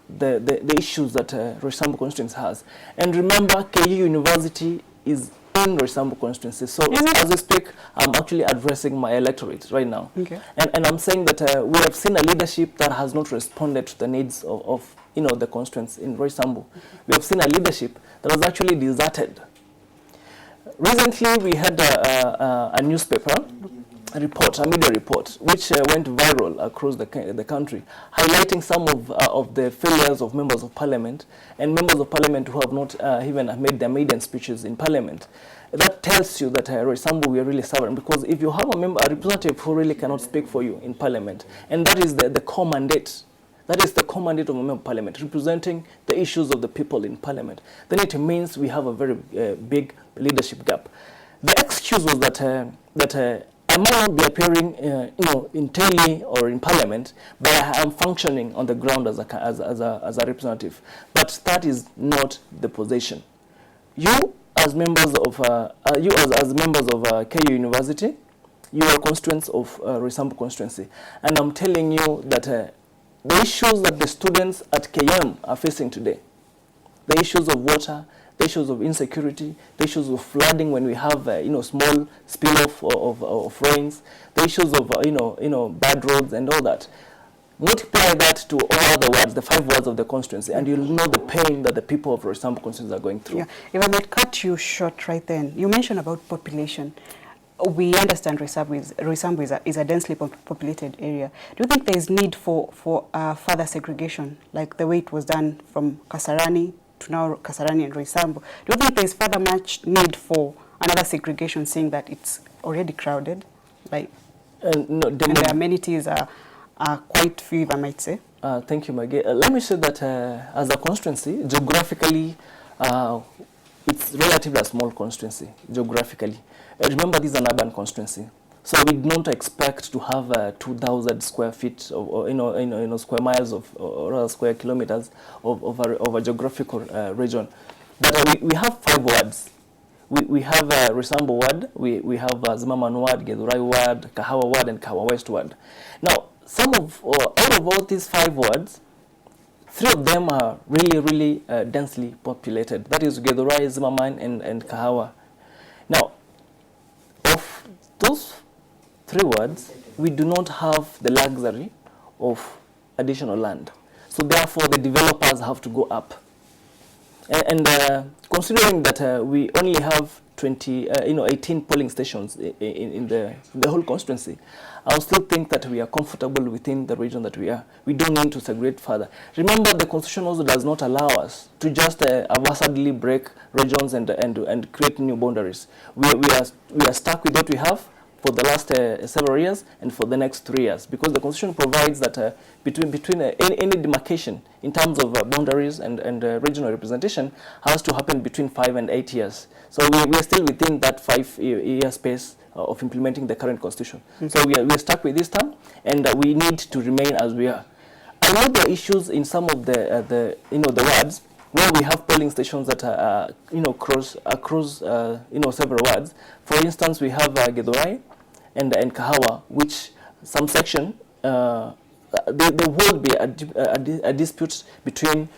[SPEAKER 22] the issues that Roysambu constituency has, and remember KU University is in Roysambu constituency, so as we speak, I'm actually addressing my electorate right now.
[SPEAKER 21] Okay.
[SPEAKER 22] And I'm saying that we have seen a leadership that has not responded to the needs of the constituents in Roysambu. We have seen a leadership that was actually deserted. Recently, we had a newspaper report, a media report, which went viral across the country, highlighting some of the failures of members of parliament and members of parliament who have not even made their maiden speeches in parliament. That tells you that Roysambu, we are really suffering, because if you have a representative who really cannot speak for you in parliament, and that is the core mandate. That is the core mandate of a member of parliament, representing the issues of the people in parliament. Then it means we have a very big leadership gap. The excuse was that I might not be appearing, in tele or in parliament, but I am functioning on the ground as a representative. But that is not the position. You, as members of KU University, you are constituents of Roysambu constituency, and I'm telling you that. The issues that the students at KM are facing today, the issues of water, the issues of insecurity, the issues of flooding when we have small spill-off of rains, the issues of bad roads and all that. Multiply that to all other words, the 5 words of the constituency, and you'll know the pain that the people of Roysambu constituency are going through.
[SPEAKER 21] Yeah. If I might cut you short right then, you mentioned about population. We understand Roysambu is a densely populated area. Do you think there is need for further segregation, like the way it was done from Kasarani to now Kasarani and Roysambu? Do you think there is further much need for another segregation, seeing that it's already crowded, and the amenities are quite few, if I might say?
[SPEAKER 22] Thank you, Maggie. Let me say that as a constituency, geographically, it's relatively a small constituency, geographically. Remember, this is an urban constituency, so we don't expect to have 2,000 square feet or square miles or square kilometers of a geographical region. But we have 5 wards. We have Roysambu ward, we have Zimmerman ward, Githurai ward, Kahawa ward, and Kahawa West ward. Now, out of all these 5 wards, 3 of them are really densely populated. That is Githurai, Zimmerman, and Kahawa. Now, of those 3 wards, we do not have the luxury of additional land. So therefore, the developers have to go up. And considering that we only have 18 polling stations in the whole constituency, I still think that we are comfortable within the region that we are. We don't need to segregate further. Remember, the constitution also does not allow us to just haphazardly break regions and create new boundaries. We are stuck with what we have for the last several years and for the next 3 years, because the constitution provides that between any demarcation in terms of boundaries and regional representation has to happen between 5 and 8 years. So we are still within that 5-year space of implementing the current constitution. So we are stuck with this term, and we need to remain as we are. I know there are issues in some of the wards where we have polling stations that are across several wards. For instance, we have Githurai and Kahawa, which some section there will be a dispute between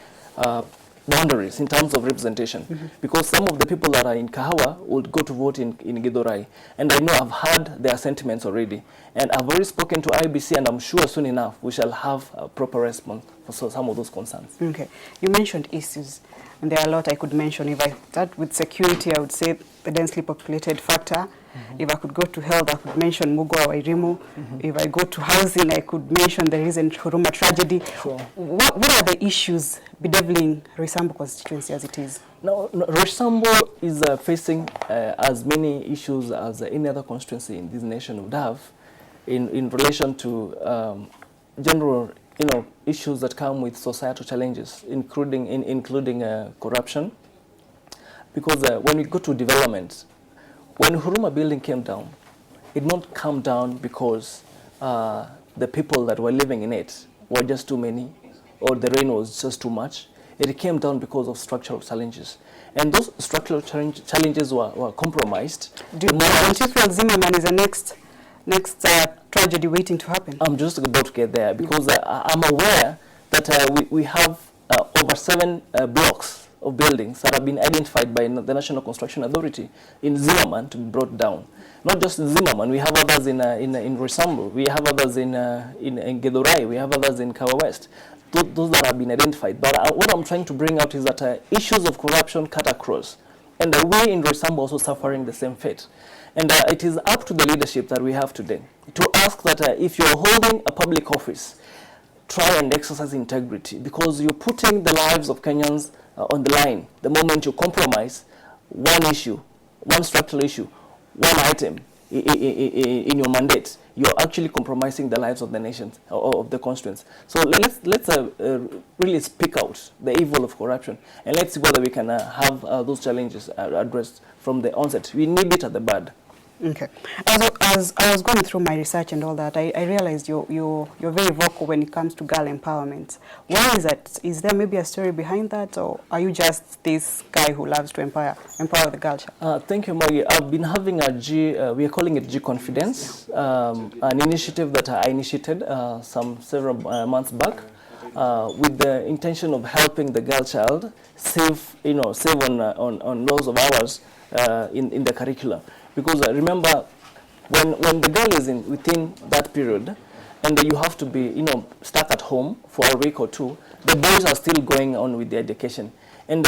[SPEAKER 22] boundaries in terms of representation, because some of the people that are in Kahawa would go to vote in Githurai, and I know I've heard their sentiments already, and I've already spoken to IBC, and I'm sure soon enough we shall have a proper response for some of those concerns.
[SPEAKER 21] Okay, you mentioned issues, and there are a lot I could mention. If I start with security, I would say the densely populated factor. If I could go to health, I could mention Mugwa Wairimu. If I go to housing, I could mention the recent Huruma tragedy. Sure. What are the issues bedeviling Roysambu constituency as it is?
[SPEAKER 22] No, Roysambu is facing as many issues as any other constituency in this nation would have in relation to general issues that come with societal challenges, including corruption. Because when we go to development, when Huruma building came down, it did not come down because the people that were living in it were just too many, or the rain was just too much. It came down because of structural challenges. And those structural challenges were compromised.
[SPEAKER 21] Don't you feel Zimmerman is the next tragedy waiting to happen?
[SPEAKER 22] I'm just about to get there, because I'm aware that we have over 7 blocks of buildings that have been identified by the National Construction Authority in Zimmerman to be brought down. Not just in Zimmerman, we have others in Roysambu, we have others in Githurai, we have others in Kahawa West. Those that have been identified. But what I'm trying to bring out is that issues of corruption cut across And we in Roysambu also suffering the same fate. And it is up to the leadership that we have today to ask that if you're holding a public office, try and exercise integrity, because you're putting the lives of Kenyans on the line. The moment you compromise one issue, one structural issue, one item in your mandate, you're actually compromising the lives of the nation or of the constituents. So let's really speak out the evil of corruption, and let's see whether we can have those challenges addressed from the onset. We need it at the bud.
[SPEAKER 21] Okay. As I was going through my research and all that, I realized you're very vocal when it comes to girl empowerment. Why is that? Is there maybe a story behind that, or are you just this guy who loves to empower the girl child?
[SPEAKER 22] Thank you, Maggie. I've been having a we are calling it G Confidence, an initiative that I initiated several months back, with the intention of helping the girl child save on laws of ours in the curriculum. Because remember, when the girl is within that period, and you have to be stuck at home for a week or two, the boys are still going on with their education. And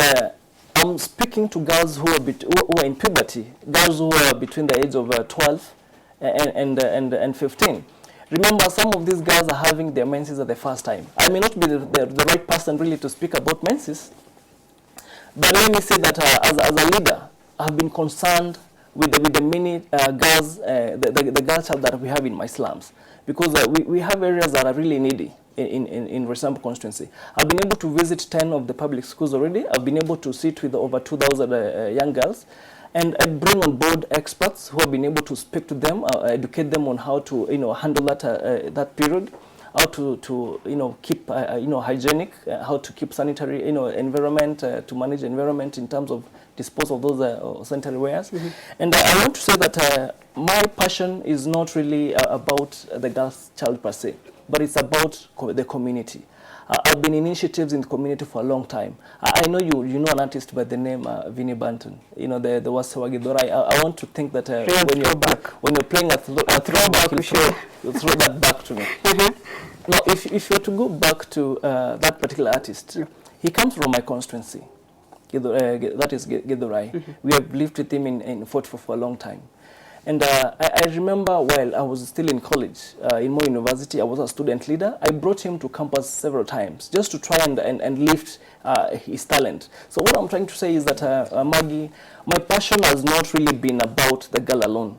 [SPEAKER 22] I'm speaking to girls who are in puberty, girls who are between the age of 12 and 15. Remember, some of these girls are having their menses at the first time. I may not be the right person really to speak about menses, but let me say that as a leader, I've been concerned with the many girls, the girl child that we have in my slums, because we have areas that are really needy in Roysambu constituency. I've been able to visit 10 of the public schools already. I've been able to sit with over 2,000 young girls, and I bring on board experts who have been able to speak to them, educate them on how to handle that period, how to keep hygienic, how to keep sanitary environment, to manage environment in terms of dispose of those sanitary wares. Mm-hmm. And I want to say that my passion is not really about the girl child per se, but it's about the community. I've been in initiatives in the community for a long time. I know you know an artist by the name Vinnie Banton. The Wasewagi Dorai. I want to think that when you're playing a throwback, you throw that back to me. Mm-hmm. Now, if you're to go back to that particular artist, he comes from my constituency. That is Githurai. Mm-hmm. We have lived with him in Fort for a long time. And I remember while I was still in college, in Moi University, I was a student leader. I brought him to campus several times just to try and lift his talent. So what I'm trying to say is that, Maggie, my passion has not really been about the girl alone.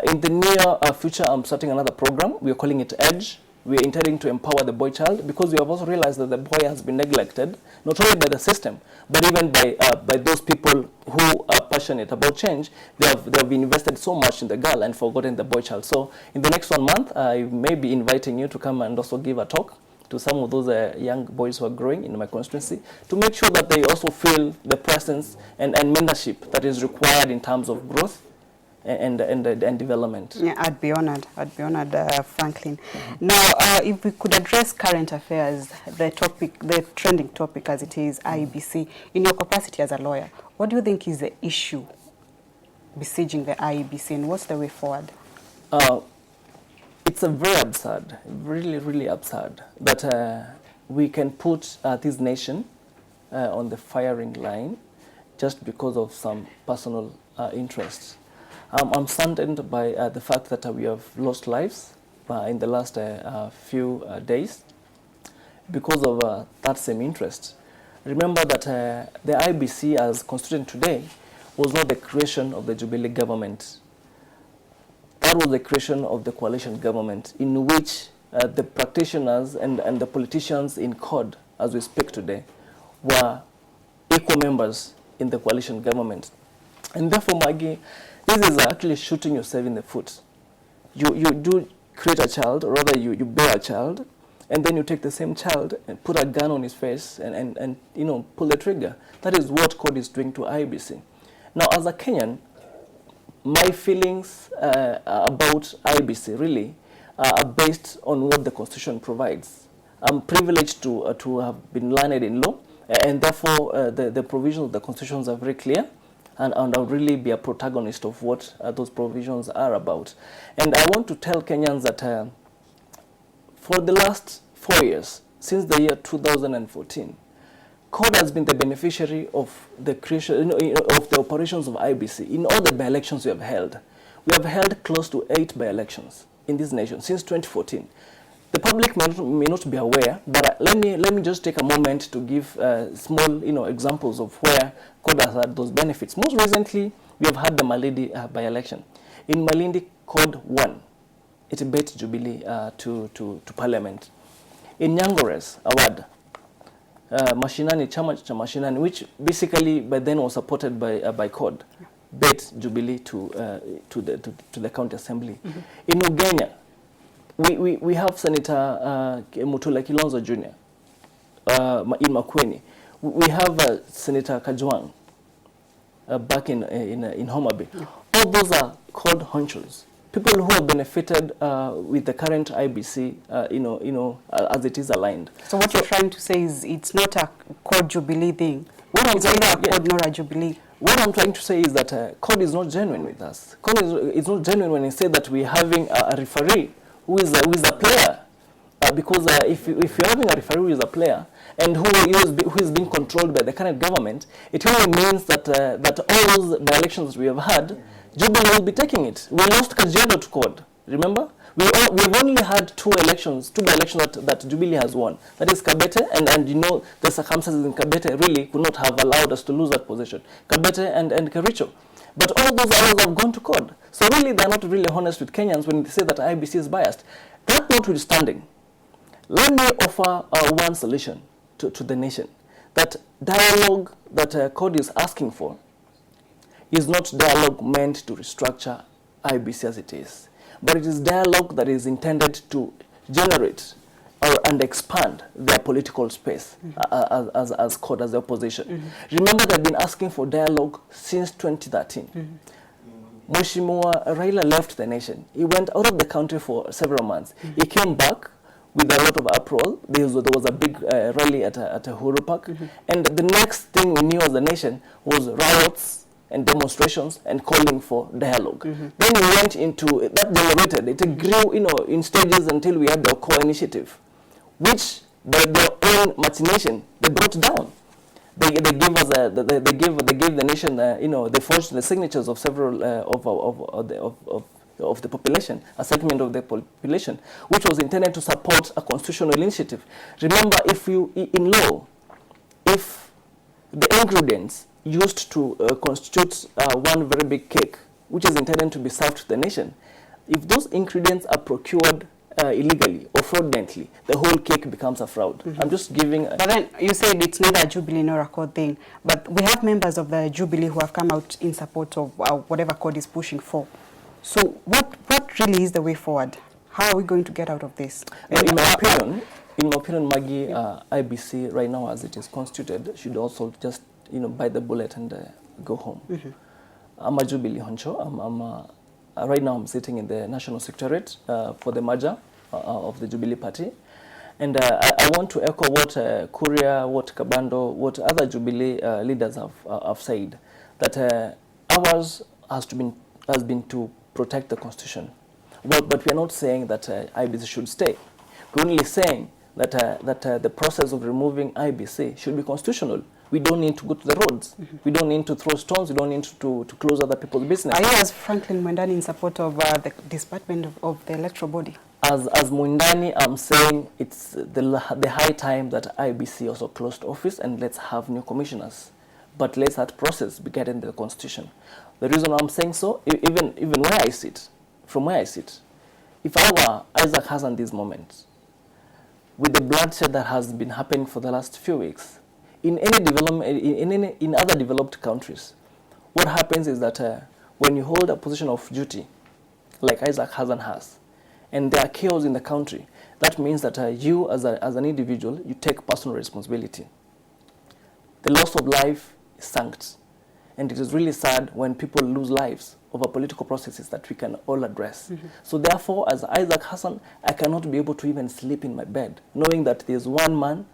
[SPEAKER 22] In the near future, I'm starting another program. We're calling it EDGE. We're intending to empower the boy child, because we have also realized that the boy has been neglected, not only by the system, but even by those people who are passionate about change. They have invested so much in the girl and forgotten the boy child. So in the next 1 month, I may be inviting you to come and also give a talk to some of those young boys who are growing in my constituency, to make sure that they also feel the presence and mentorship that is required in terms of growth and development. Yeah,
[SPEAKER 21] I'd be honored, Franklin. Mm-hmm. Now, if we could address current affairs, the trending topic as it is, IEBC, in your capacity as a lawyer, what do you think is the issue besieging the IEBC, and what's the way forward?
[SPEAKER 22] It's a very absurd, really, really absurd, that we can put this nation on the firing line just because of some personal interests. I'm saddened by the fact that we have lost lives in the last few days because of that same interest. Remember that the IBC as constituted today was not the creation of the Jubilee government. That was the creation of the coalition government, in which the practitioners and the politicians in CORD, as we speak today, were equal members in the coalition government. And therefore, Maggie, this is actually shooting yourself in the foot. You do create a child, or rather you bear a child, and then you take the same child and put a gun on his face and pull the trigger. That is what CORD is doing to IEBC. Now, as a Kenyan, my feelings about IEBC really are based on what the Constitution provides. I'm privileged to have been learned in law, and therefore the provisions of the Constitution are very clear. And I'll really be a protagonist of what those provisions are about. And I want to tell Kenyans that for the last 4 years, since the year 2014, CORD has been the beneficiary of the creation, of the operations of IBC in all the by-elections we have held. We have held close to 8 by-elections in this nation since 2014. The public may not be aware, but let me just take a moment to give small examples of where CORD has had those benefits. Most recently, we have had the Malindi by-election. In Malindi, CORD won. It beat Jubilee to Parliament. In Nyangores, Awad, Mashinani, Chama cha Mashinani, which basically by then was supported by CORD, beat Jubilee to the county assembly. In Ugenya, we have Senator Mutula Kilonzo Jr. In Makueni. We have Senator Kajwang back in Homa Bay. All those are CORD honchos. People who have benefited with the current IBC, as it is aligned.
[SPEAKER 21] So what you're trying to say is it's not a CORD Jubilee thing. It's either a CORD nor a Jubilee.
[SPEAKER 22] What I'm trying to say is that CORD is not genuine with us. CORD is not genuine when it says that we're having a referee who is a player. Because if you're having a referee who is a player and who is being controlled by the current government, it only means that all those by-elections we have had, Jubilee will be taking it. We lost Kajiado to CORD, remember? We've only had 2 by-elections that Jubilee has won. That is Kabete, and the circumstances in Kabete really could not have allowed us to lose that position. Kabete and Kericho. But all those others have gone to CORD. So really, they're not really honest with Kenyans when they say that IBC is biased. That notwithstanding, let me offer one solution to the nation. That dialogue that CORD is asking for is not dialogue meant to restructure IBC as it is, but it is dialogue that is intended to generate and expand their political space as CORD, as the opposition. Remember, they've been asking for dialogue since 2013. Mheshimiwa Raila left the nation. He went out of the country for several months. He came back with a lot of uproar. There was a big rally at Uhuru Park. And the next thing we knew as a nation was riots and demonstrations and calling for dialogue. Then we went into, that generated, it grew in stages until we had the core initiative, which by their own machination, they brought down. They gave us they gave the nation they forged the signatures of several of the population, a segment of the population, which was intended to support a constitutional initiative. Remember, in law, if the ingredients used to constitute one very big cake, which is intended to be served to the nation, if those ingredients are procured illegally or fraudulently, the whole cake becomes a fraud. I'm just giving...
[SPEAKER 21] But then you said it's neither a Jubilee nor a CORD thing, but we have members of the Jubilee who have come out in support of whatever CORD is pushing for. So what really is the way forward? How are we going to get out of this?
[SPEAKER 22] In my opinion, Maggie, IBC right now as it is constituted should also just bite the bullet and go home. I'm a Jubilee honcho. Right now I'm sitting in the National Secretariat for the merger of the Jubilee Party. And I want to echo what Kuria, what Kabando, what other Jubilee leaders have said, that ours has been to protect the Constitution. But we are not saying that IBC should stay. We're only saying that, the process of removing IBC should be constitutional. We don't need to go to the roads. We don't need to throw stones. We don't need to close other people's business.
[SPEAKER 21] Are you, as Franklin Mwendani, in support of the disbandment of the electoral body?
[SPEAKER 22] As Mwendani, I'm saying it's the high time that IBC also closed office and let's have new commissioners. But let that process be guided in the Constitution. The reason I'm saying so, even where I sit, from where I sit, if I were Isaac Hassan this moment, with the bloodshed that has been happening for the last few weeks, in any development, in other developed countries, what happens is that when you hold a position of duty, like Isaac Hassan has, and there are chaos in the country, that means that you as an individual, you take personal responsibility. The loss of life is sunk. And it is really sad when people lose lives over political processes that we can all address. So therefore, as Isaac Hassan, I cannot be able to even sleep in my bed, knowing that there's one man,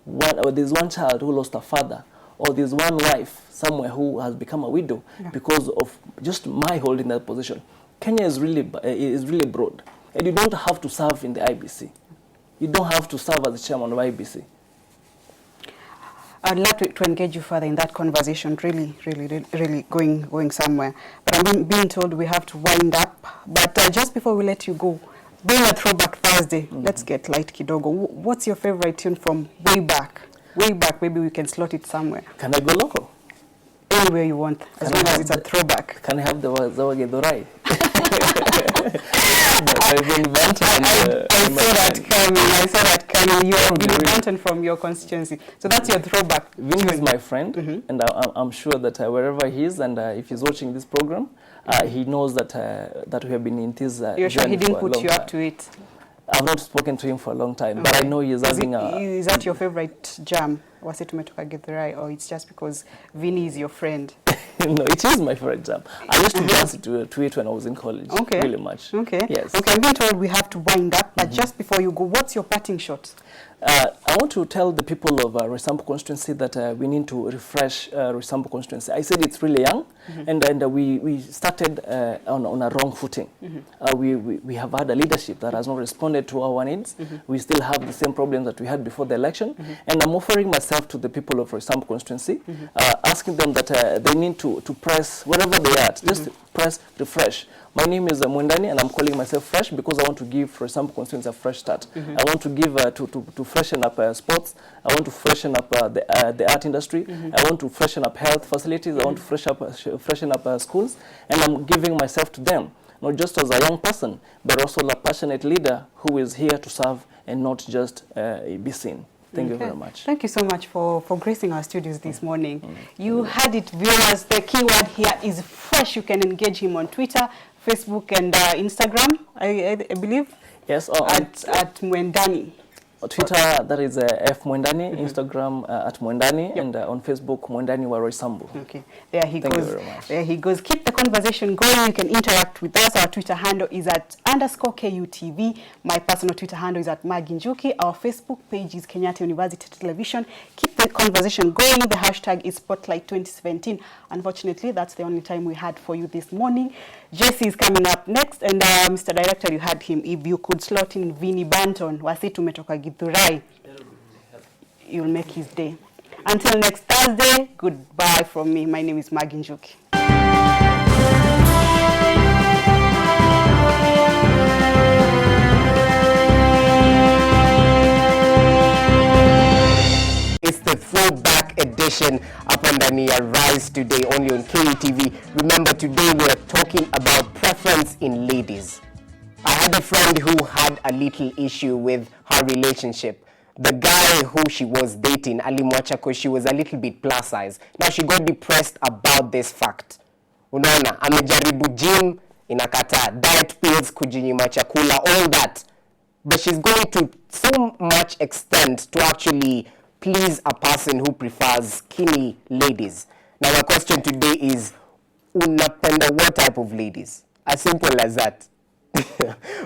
[SPEAKER 22] or there's one child who lost a father, or there's one wife somewhere who has become a widow because of just my holding that position. Kenya is really broad. And you don't have to serve in the IBC. You don't have to serve as the chairman of IBC.
[SPEAKER 21] I'd love to engage you further in that conversation, really going somewhere. But I'm being told we have to wind up. But just before we let you go, being a Throwback Thursday, let's get light kidogo. What's your favorite tune from way back? Way back, maybe we can slot it somewhere.
[SPEAKER 22] Can I go local?
[SPEAKER 21] Anywhere you want, as long as it's a throwback.
[SPEAKER 22] Can I have the Zawage Dorai? I've been Banton.
[SPEAKER 21] I saw that coming. You're Billy Banton from your constituency. So that's your throwback.
[SPEAKER 22] Vin is my friend, and I'm sure that wherever he is, and if he's watching this program, he knows that that we have been in this
[SPEAKER 21] You're sure he didn't put you up to it?
[SPEAKER 22] I've not spoken to him for a long time, but I know he's having
[SPEAKER 21] Is that your favorite jam? Was it Tumetoka Githurai, or it's just because Vinny is your friend?
[SPEAKER 22] No, it is my favorite jam. I used to dance to it when I was in college.
[SPEAKER 21] Okay.
[SPEAKER 22] Really much.
[SPEAKER 21] Okay.
[SPEAKER 22] Yes.
[SPEAKER 21] Okay, I'm being told we have to wind up, but just before you go, what's your parting shot?
[SPEAKER 22] I want to tell the people of Roysambu constituency that we need to refresh Roysambu constituency. I said it's really young, and we started on a wrong footing. We have had a leadership that has not responded to our needs. We still have the same problems that we had before the election, and I'm offering myself to the people of Roysambu constituency, asking them that they need to press wherever they are, just press refresh. My name is Mwendani, and I'm calling myself Fresh because I want to give Roysambu constituency a fresh start. I want to give to freshen up sports. I want to freshen up the art industry. I want to freshen up health facilities. I want to freshen up schools, and I'm giving myself to them, not just as a young person, but also a passionate leader who is here to serve and not just be seen. Thank you very much.
[SPEAKER 21] Thank you so much for gracing our studios this morning. You had it, viewers. The keyword here is fresh. You can engage him on Twitter, Facebook, and Instagram, I believe.
[SPEAKER 22] Yes.
[SPEAKER 21] At Mwendani.
[SPEAKER 22] Twitter, that is F Mwendani, Instagram at Mwendani, and on Facebook, Mwendani wa Roysambu.
[SPEAKER 21] Okay, there he
[SPEAKER 22] Thank
[SPEAKER 21] goes.
[SPEAKER 22] You very much.
[SPEAKER 21] There he goes. Keep the conversation going. You can interact with us. Our Twitter handle is at _KUTV. My personal Twitter handle is at Maggie Njuki. Our Facebook page is Kenyatta University Television. Keep the conversation going. The hashtag is Spotlight 2017. Unfortunately, that's the only time we had for you this morning. Jesse is coming up next, and Mr. Director, you had him. If you could slot in Vinny Banton, wasi tumetoka Githurai, you'll make his day. Until next Thursday, goodbye from me. My name is Maggie Njuki.
[SPEAKER 1] It's the throwback edition up on Dania Rise today, only on KUTV. Remember, today we are talking about preference in ladies. I had a friend who had a little issue with her relationship. The guy who she was dating, alimwacha because she was a little bit plus size. Now she got depressed about this fact. Unaona, amejaribu gym, inakataa, diet pills, kujinyima chakula, all that. But she's going to so much extent to actually please a person who prefers skinny ladies. Now my question today is, unapenda what type of ladies? As simple as that.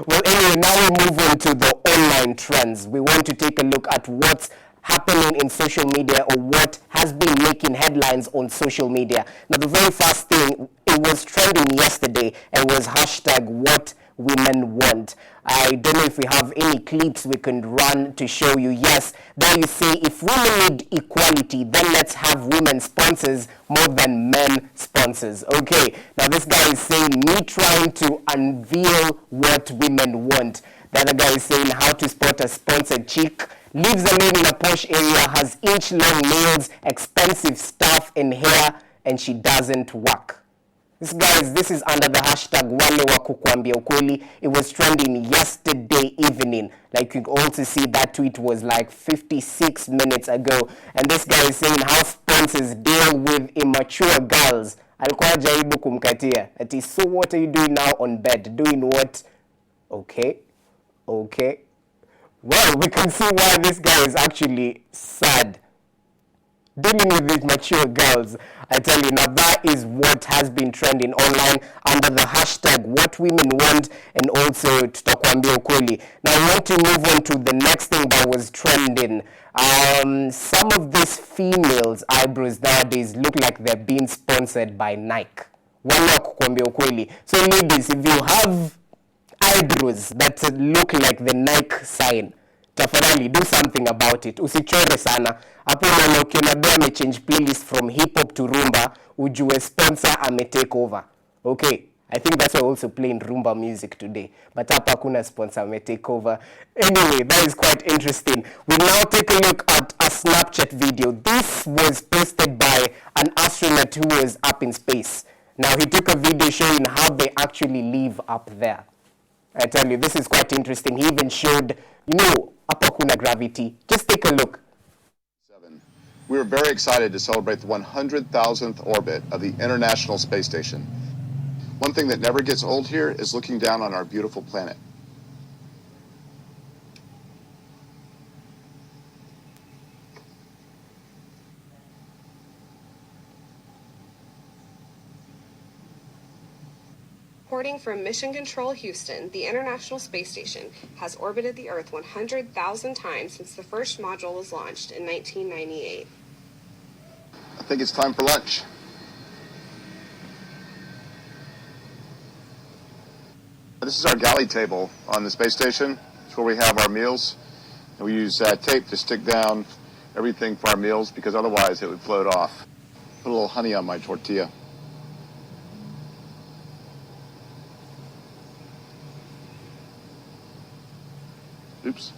[SPEAKER 1] Well, anyway, now we move on to the online trends. We want to take a look at what's happening in social media, or what has been making headlines on social media. Now, the very first thing, it was trending yesterday, and was hashtag what women want. I don't know if we have any clips we can run to show you. Yes, there you see, if women need equality, then let's have women sponsors more than men sponsors. Okay, now this guy is saying, me trying to unveil what women want. The other guy is saying, how to spot a sponsored chick. Lives alone in a posh area, has inch-long nails, expensive stuff and hair, and she doesn't work. This is under the hashtag wale wa kukuambia ukweli. It was trending yesterday evening. Like, you can also see that tweet was like 56 minutes ago. And this guy is saying how sponsors deal with immature girls. Alikuwa jaribu kumkatia. Ati, so what are you doing now on bed? Doing what? Okay. Well, we can see why this guy is actually sad. Dealing with these mature girls, I tell you, now that is what has been trending online under the hashtag what women want, and also tutakwambia ukweli. Now I want to move on to the next thing that was trending. Some of these females' eyebrows nowadays look like they're being sponsored by Nike. Wala kukwambia ukweli. So ladies, if you have eyebrows that look like the Nike sign, tafadhali do something about it. Usichore sana. Hapo unaona ukiona Bea amechange playlist from hip hop to rumba, ujue sponsor take over. Okay, I think that's why we're also playing rumba music today. But hapa kuna sponsor take over. Anyway, that is quite interesting. We'll now take a look at a Snapchat video. This was posted by an astronaut who was up in space. Now, he took a video showing how they actually live up there. I tell you, this is quite interesting. He even showed, hapa kuna gravity. Just take a look.
[SPEAKER 2] We are very excited to celebrate the 100,000th orbit of the International Space Station. One thing that never gets old here is looking down on our beautiful planet.
[SPEAKER 5] Reporting from Mission Control Houston, the International Space Station has orbited the Earth 100,000 times since the first module was launched in 1998.
[SPEAKER 2] I think it's time for lunch. This is our galley table on the space station. It's where we have our meals. And we use tape to stick down everything for our meals because otherwise it would float off. Put a little honey on my tortilla. Oops.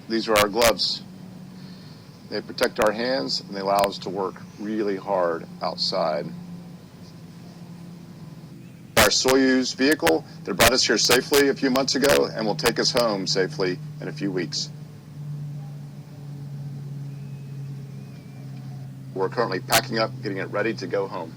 [SPEAKER 2] These are our gloves. They protect our hands and they allow us to work really hard outside. Our Soyuz vehicle that brought us here safely a few months ago and will take us home safely in a few weeks. We're currently packing up, getting it ready to go home.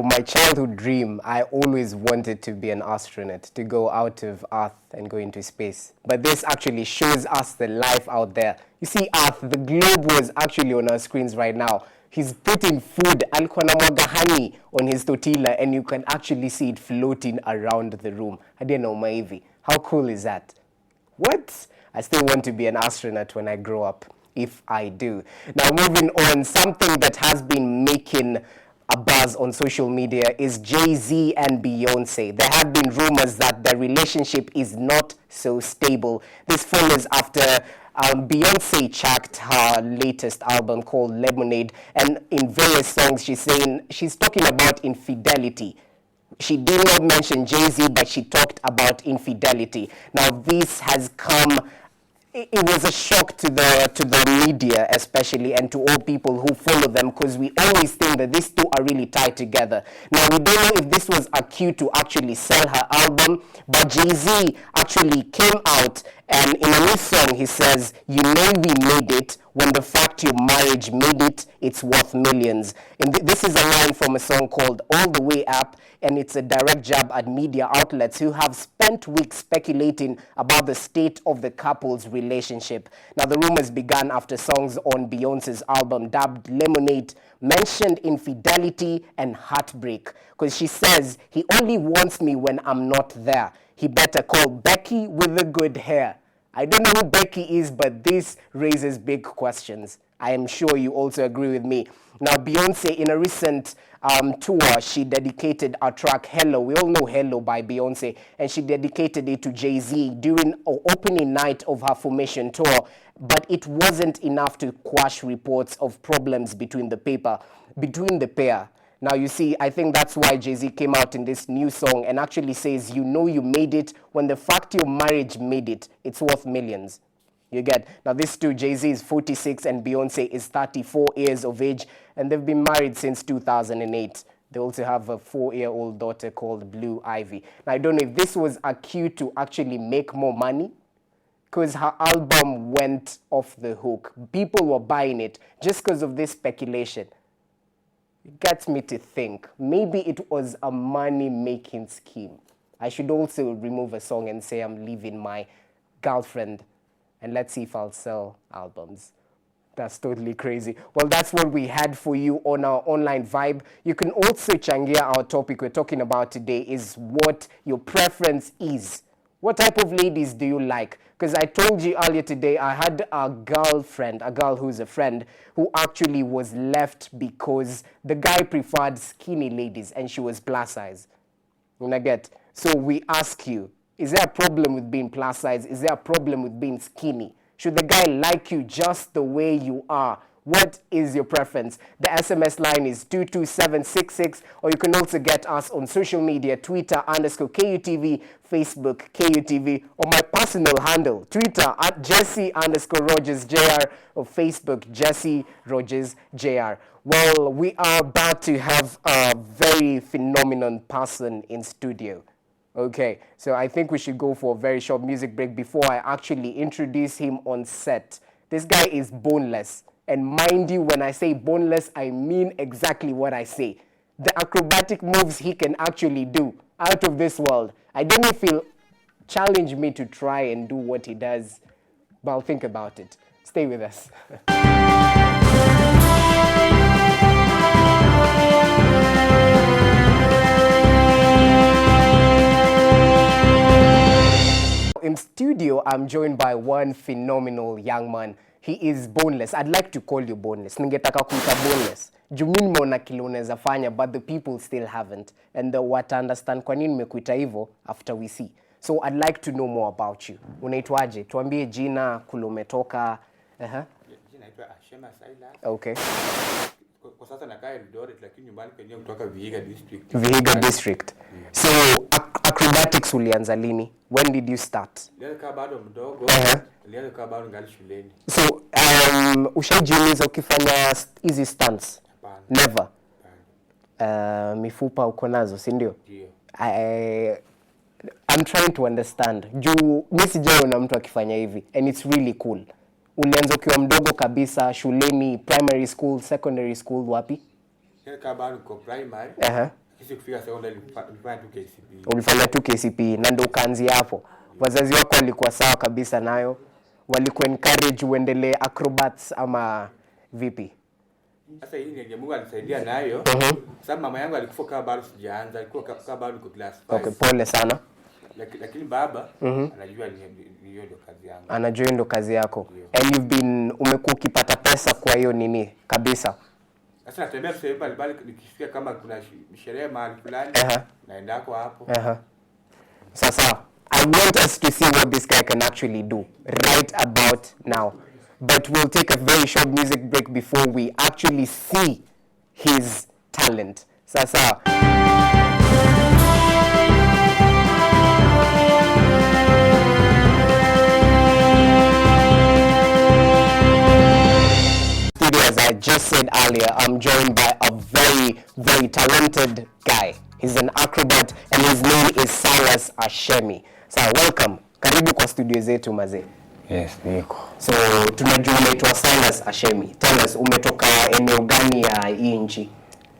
[SPEAKER 1] My childhood dream, I always wanted to be an astronaut, to go out of Earth and go into space. But this actually shows us the life out there. You see Earth, the globe was actually on our screens right now. He's putting food, alikuwa anamwaga honey on his tortilla, and you can actually see it floating around the room. Hadi anauma hivi. How cool is that? What? I still want to be an astronaut when I grow up, if I do. Now moving on, something that has been making a buzz on social media is Jay-Z and Beyonce. There have been rumors that their relationship is not so stable. This follows after Beyonce tracked her latest album called Lemonade, and in various songs she's talking about infidelity. She did not mention Jay-Z, but she talked about infidelity. Now this has come. It was a shock to the media, especially, and to all people who follow them, because we always think that these two are really tied together. Now, we don't know if this was a cue to actually sell her album, but Jay-Z actually came out, and in a new song, he says, "You know we made it. When the fact your marriage made it, it's worth millions." And this is a line from a song called All the Way Up, and it's a direct jab at media outlets who have spent weeks speculating about the state of the couple's relationship. Now, the rumors began after songs on Beyonce's album dubbed Lemonade mentioned infidelity and heartbreak, because she says, "He only wants me when I'm not there. He better call Becky with the good hair." I don't know who Becky is, but this raises big questions. I am sure you also agree with me. Now, Beyonce, in a recent tour, she dedicated a track, Hello. We all know Hello by Beyonce, and she dedicated it to Jay-Z during an opening night of her Formation tour, but it wasn't enough to quash reports of problems between the pair. Now, you see, I think that's why Jay-Z came out in this new song and actually says, "You know you made it. When the fact your marriage made it, it's worth millions." You get? Now, these two, Jay-Z is 46 and Beyonce is 34 years of age, and they've been married since 2008. They also have a 4-year-old daughter called Blue Ivy. Now, I don't know if this was a cue to actually make more money, because her album went off the hook. People were buying it just because of this speculation. It gets me to think, maybe it was a money-making scheme. I should also remove a song and say I'm leaving my girlfriend, and let's see if I'll sell albums. That's totally crazy. Well, that's what we had for you on our online vibe. You can also changia our topic we're talking about today is what your preference is. What type of ladies do you like? Because I told you earlier today, I had a girlfriend, a girl who's a friend, who actually was left because the guy preferred skinny ladies and she was plus size. So we ask you, is there a problem with being plus size? Is there a problem with being skinny? Should the guy like you just the way you are? What is your preference? The SMS line is 22766, or you can also get us on social media, Twitter _KUTV, Facebook KUTV, or my personal handle, Twitter @Jesse_RogersJR, or Facebook Jesse Rogers JR. Well, we are about to have a very phenomenal person in studio. Okay, so I think we should go for a very short music break before I actually introduce him on set. This guy is boneless. And mind you, when I say boneless, I mean exactly what I say. The acrobatic moves he can actually do, out of this world. I don't know if he'll challenge me to try and do what he does, but I'll think about it. Stay with us. In studio, I'm joined by one phenomenal young man. He is boneless. I'd like to call you boneless. Ningetaka kuita boneless. Jumini mona kile unaweza fanya, but the people still haven't. And the wata understand kwa nini nimekuita hivyo after we see. So I'd like to know more about you. Unaitwaje? Tuambie jina, kule umetoka.
[SPEAKER 3] Jina naitwa Ashema Silas.
[SPEAKER 1] Okay.
[SPEAKER 3] Kwa sasa nakaa Eldoret lakini nyumbani penyewe kutoka Vihiga district.
[SPEAKER 1] Vihiga district. So acrobatics ulianza lini? When did you start?
[SPEAKER 3] Nilianza bado mdogo. Nilianza bado ngali shuleni.
[SPEAKER 1] So ushajiuliza ukifanya hizi stunts? Never. Mifupa uko nazo, si ndio?
[SPEAKER 3] Ndio.
[SPEAKER 1] I'm trying to understand. Juu mimi sijaona mtu akifanya hivi and it's really cool. Ulianza ukiwa mdogo kabisa shuleni, primary school, secondary school, wapi?
[SPEAKER 3] Nilianza bado kwa primary. Kisha kufika secondary nilifanya 2 KCP.
[SPEAKER 1] Ulifanya 2 KCP na ndio ukaanzia hapo. Wazazi wako walikuwa sawa kabisa nayo? Walikuwa encourage uendelee acrobats ama vipi?
[SPEAKER 3] Sasa hii ndiye Mungu alisaidia nayo. Sababu mama yangu alikufa kama bado sijaanza, alikuwa kama bado niko class 5.
[SPEAKER 1] Okay, pole sana.
[SPEAKER 3] Lakini baba anajua hiyo ndio kazi yangu.
[SPEAKER 1] Anajua ndio kazi yako. And umekuwa ukipata pesa kwa hiyo nini kabisa?
[SPEAKER 3] Sasa natembea sehemu mbalimbali nikisikia kama kuna sherehe mahali fulani naenda kwa hapo.
[SPEAKER 1] Sasa I want us to see what this guy can actually do right about now. But we'll take a very short music break before we actually see his talent. Sasa as I just said earlier, I'm joined by a very, very talented guy. He's an acrobat and his name is Silas Ashemi. So welcome. Karibu kwa studio zetu mazee.
[SPEAKER 3] Yes, niko.
[SPEAKER 1] So tunajua unaitwa Silas Ashemi. Tell us, umetoka eneo gani ya hii nchi?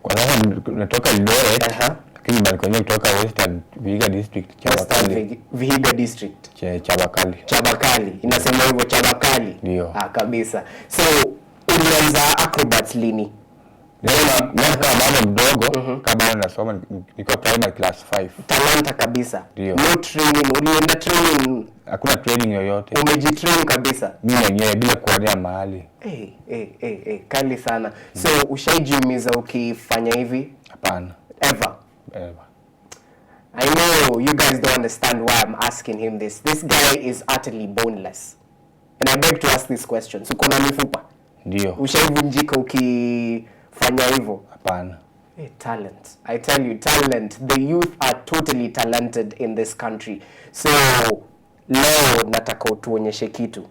[SPEAKER 3] Kwa sasa natoka Eldoret. Lakini balikonya kutoka Western Vihiga district, Chabakali.
[SPEAKER 1] Vihiga district.
[SPEAKER 3] Chabakali.
[SPEAKER 1] Chabakali. Inasema hivyo Chabakali.
[SPEAKER 3] Ndio.
[SPEAKER 1] Kabisa. So ulianza acrobats lini?
[SPEAKER 3] Nilianza bado mdogo, kama nasoma niko primary class 5.
[SPEAKER 1] Talanta kabisa.
[SPEAKER 3] Ndio.
[SPEAKER 1] No training, ulienda training?
[SPEAKER 3] Hakuna training yoyote.
[SPEAKER 1] Umejitrain kabisa?
[SPEAKER 3] Mimi mwenyewe bila kuonea mahali.
[SPEAKER 1] Kali sana. So ushaijiumiza ukifanya hivi?
[SPEAKER 3] Hapana.
[SPEAKER 1] Ever? I know you guys don't understand why I'm asking him this. This guy is utterly boneless. And I beg to ask this question. So kuna mifupa?
[SPEAKER 3] Ndio.
[SPEAKER 1] Ushaivunjika ukifanya hivyo?
[SPEAKER 3] Hapana.
[SPEAKER 1] Talent. I tell you, talent. The youth are totally talented in this country. So leo nataka utuonyeshe kitu.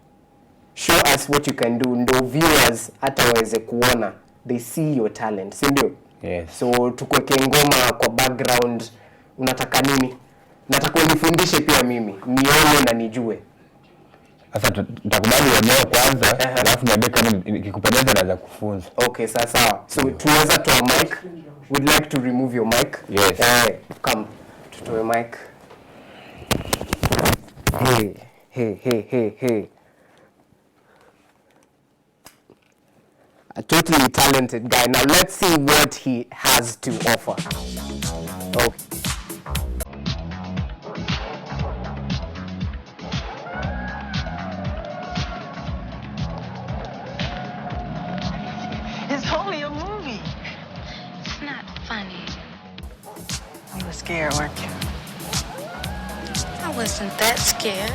[SPEAKER 1] Show us what you can do. Ndo viewers hata waweze kuona. They see your talent. Si ndio?
[SPEAKER 3] Yes.
[SPEAKER 1] So tukweke ngoma kwa background. Unataka nini? Nataka unifundishe pia mimi. Nione na nijue.
[SPEAKER 3] Sasa tutakubali wenyewe kwanza, alafu niambie kama ikikupendeza naweza kufunza.
[SPEAKER 1] Okay, sawa. So tuweza toa mic. We'd like to remove your mic.
[SPEAKER 3] Yes.
[SPEAKER 1] Come. Tutoe mic. Hey. A totally talented guy. Now let's see what he has to offer. Oh.
[SPEAKER 4] It's only a movie. It's not funny. You were scared, weren't you? I wasn't that scared.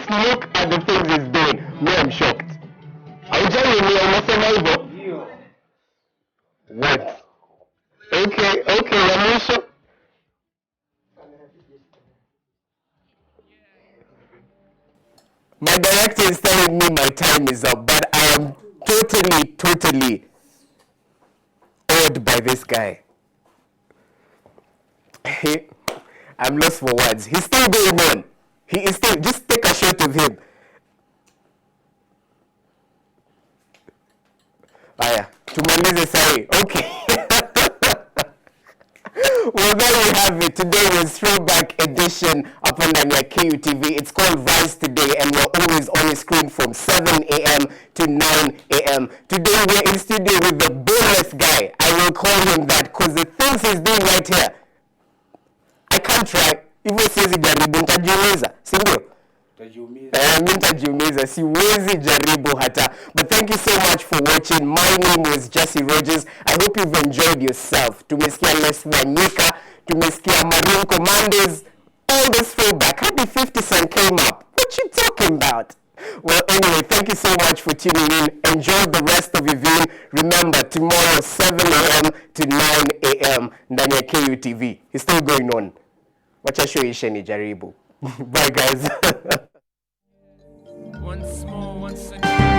[SPEAKER 1] just look at the things he's doing. Me, I'm shocked. Haujai ni unasema hivyo? What? Okay, ya mwisho. My director is telling me my time is up, but I am totally awed by this guy. I'm lost for words. He's still going on. He is still, just take a shot of him. Aya, tumalize sahi. Okay. Well, there you have it. Today was throwback edition upon the KUTV. It's called Rise Today, and we're always on the screen from 7 a.m. to 9 a.m. Today we're in studio with the boneless guy. I will call him that because the things he's doing right here, I can't try. Hivyo siwezi jaribu, nitajiumiza, si ndio? Nitajiumiza, siwezi jaribu hata. But thank you so much for watching. My name was Jesse Rogers. I hope you've enjoyed yourself. Tumesikia Les Wanyika, tumesikia Marine Commandos, all this throwback. How the 50 Cent came up? What you talking about? Well, anyway, thank you so much for tuning in. Enjoy the rest of your viewing. Remember, tomorrow 7 a.m. to 9 a.m. ndani ya KUTV. It's still going on. Wacha show ishe ni jaribu. Bye, guys.
[SPEAKER 6] Once more, once again.